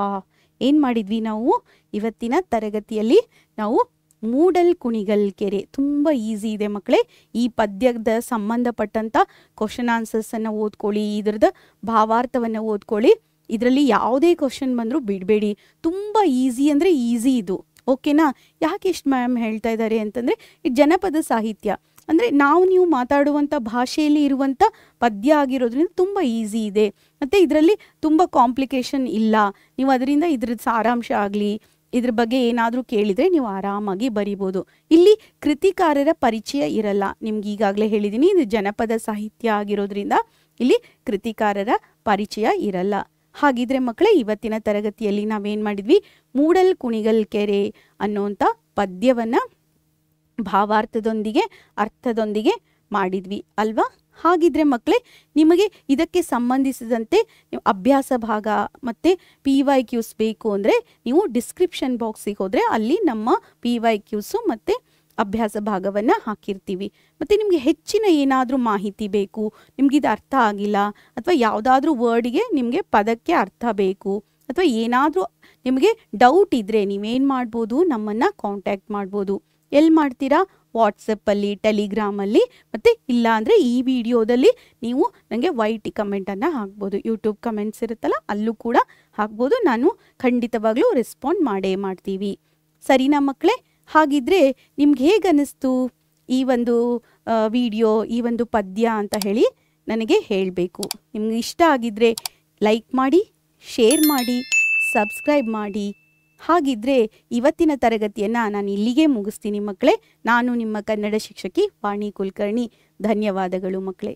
ಏನು ಮಾಡಿದ್ವಿ ನಾವು ಇವತ್ತಿನ ತರಗತಿಯಲ್ಲಿ? ನಾವು ಮೂಡಲ್ ಕುಣಿಗಲ್ ಕೆರೆ ತುಂಬ ಈಸಿ ಇದೆ ಮಕ್ಕಳೇ. ಈ ಪದ್ಯದ ಸಂಬಂಧಪಟ್ಟಂಥ ಕ್ವಶನ್ ಆನ್ಸರ್ಸನ್ನು ಓದ್ಕೊಳ್ಳಿ, ಇದರದ ಭಾವಾರ್ಥವನ್ನು ಓದ್ಕೊಳ್ಳಿ. ಇದರಲ್ಲಿ ಯಾವುದೇ ಕ್ವಶನ್ ಬಂದರೂ ಬಿಡಬೇಡಿ, ತುಂಬ ಈಸಿ ಅಂದರೆ ಈಸಿ ಇದು. ಓಕೆನಾ? ಯಾಕೆ ಇಷ್ಟು ಮ್ಯಾಮ್ ಹೇಳ್ತಾ ಇದ್ದಾರೆ ಅಂತಂದರೆ, ಇದು ಜನಪದ ಸಾಹಿತ್ಯ ಅಂದರೆ ನೀವು ಮಾತಾಡುವಂಥ ಭಾಷೆಯಲ್ಲಿ ಇರುವಂಥ ಪದ್ಯ ಆಗಿರೋದ್ರಿಂದ ತುಂಬ ಈಸಿ ಇದೆ. ಮತ್ತು ಇದರಲ್ಲಿ ತುಂಬ ಕಾಂಪ್ಲಿಕೇಶನ್ ಇಲ್ಲ. ನೀವು ಅದರಿಂದ ಇದ್ರದ್ದು ಸಾರಾಂಶ ಆಗಲಿ ಇದ್ರ ಬಗ್ಗೆ ಏನಾದರೂ ಕೇಳಿದರೆ ನೀವು ಆರಾಮಾಗಿ ಬರಿಬೋದು. ಇಲ್ಲಿ ಕೃತಿಕಾರರ ಪರಿಚಯ ಇರಲ್ಲ. ನಿಮ್ಗೆ ಈಗಾಗಲೇ ಹೇಳಿದ್ದೀನಿ, ಇದು ಜನಪದ ಸಾಹಿತ್ಯ ಆಗಿರೋದ್ರಿಂದ ಇಲ್ಲಿ ಕೃತಿಕಾರರ ಪರಿಚಯ ಇರಲ್ಲ. ಹಾಗಿದ್ರೆ ಮಕ್ಕಳೇ, ಇವತ್ತಿನ ತರಗತಿಯಲ್ಲಿ ನಾವೇನು ಮಾಡಿದ್ವಿ, ಮೂಡಲ್ ಕುಣಿಗಲ್ ಕೆರೆ ಅನ್ನೋಂಥ ಪದ್ಯವನ್ನು ಭಾವಾರ್ಥದೊಂದಿಗೆ ಅರ್ಥದೊಂದಿಗೆ ಮಾಡಿದ್ವಿ ಅಲ್ವಾ? ಹಾಗಿದ್ರೆ ಮಕ್ಕಳೇ, ನಿಮಗೆ ಇದಕ್ಕೆ ಸಂಬಂಧಿಸಿದಂತೆ ಅಭ್ಯಾಸ ಭಾಗ ಮತ್ತು PYQs ಬೇಕು ಅಂದರೆ ನೀವು ಡಿಸ್ಕ್ರಿಪ್ಷನ್ ಬಾಕ್ಸಿಗೆ ಹೋದರೆ ಅಲ್ಲಿ ನಮ್ಮ PYQs ಮತ್ತು ಅಭ್ಯಾಸ ಭಾಗವನ್ನು ಹಾಕಿರ್ತೀವಿ. ಮತ್ತು ನಿಮಗೆ ಹೆಚ್ಚಿನ ಏನಾದರೂ ಮಾಹಿತಿ ಬೇಕು, ನಿಮ್ಗೆ ಇದು ಅರ್ಥ ಆಗಿಲ್ಲ, ಅಥವಾ ಯಾವುದಾದ್ರೂ ವರ್ಡಿಗೆ ನಿಮಗೆ ಪದಕ್ಕೆ ಅರ್ಥ ಬೇಕು, ಅಥವಾ ಏನಾದರೂ ನಿಮಗೆ ಡೌಟ್ ಇದ್ದರೆ ನೀವೇನು ಮಾಡ್ಬೋದು, ನಮ್ಮನ್ನು ಕಾಂಟ್ಯಾಕ್ಟ್ ಮಾಡ್ಬೋದು. ಎಲ್ಲಿ ಮಾಡ್ತೀರಾ? ವಾಟ್ಸಪ್ಪಲ್ಲಿ, ಟೆಲಿಗ್ರಾಮಲ್ಲಿ, ಮತ್ತು ಇಲ್ಲ ಅಂದರೆ ಈ ವಿಡಿಯೋದಲ್ಲಿ ನೀವು ನನಗೆ YT ಕಮೆಂಟನ್ನು ಹಾಕ್ಬೋದು. ಯೂಟ್ಯೂಬ್ ಕಮೆಂಟ್ಸ್ ಇರುತ್ತಲ್ಲ, ಅಲ್ಲೂ ಕೂಡ ಹಾಕ್ಬೋದು. ನಾನು ಖಂಡಿತವಾಗ್ಲೂ ರೆಸ್ಪಾಂಡ್ ಮಾಡೇ ಮಾಡ್ತೀವಿ. ಸರಿನಾ ಮಕ್ಕಳೇ? ಹಾಗಿದ್ರೆ ನಿಮ್ಗೆ ಹೇಗೆ ಅನ್ನಿಸ್ತು ಈ ಒಂದು ವಿಡಿಯೋ, ಈ ಒಂದು ಪದ್ಯ ಅಂತ ಹೇಳಿ ನನಗೆ ಹೇಳಬೇಕು. ನಿಮ್ಗೆ ಇಷ್ಟ ಆಗಿದ್ದರೆ ಲೈಕ್ ಮಾಡಿ, ಶೇರ್ ಮಾಡಿ, ಸಬ್ಸ್ಕ್ರೈಬ್ ಮಾಡಿ. ಹಾಗಿದ್ರೆ ಇವತ್ತಿನ ತರಗತಿಯನ್ನು ನಾನು ಇಲ್ಲಿಗೆ ಮುಗಿಸ್ತೀನಿ ಮಕ್ಕಳೇ. ನಾನು ನಿಮ್ಮ ಕನ್ನಡ ಶಿಕ್ಷಕಿ ವಾಣಿ ಕುಲಕರ್ಣಿ. ಧನ್ಯವಾದಗಳು ಮಕ್ಕಳೇ.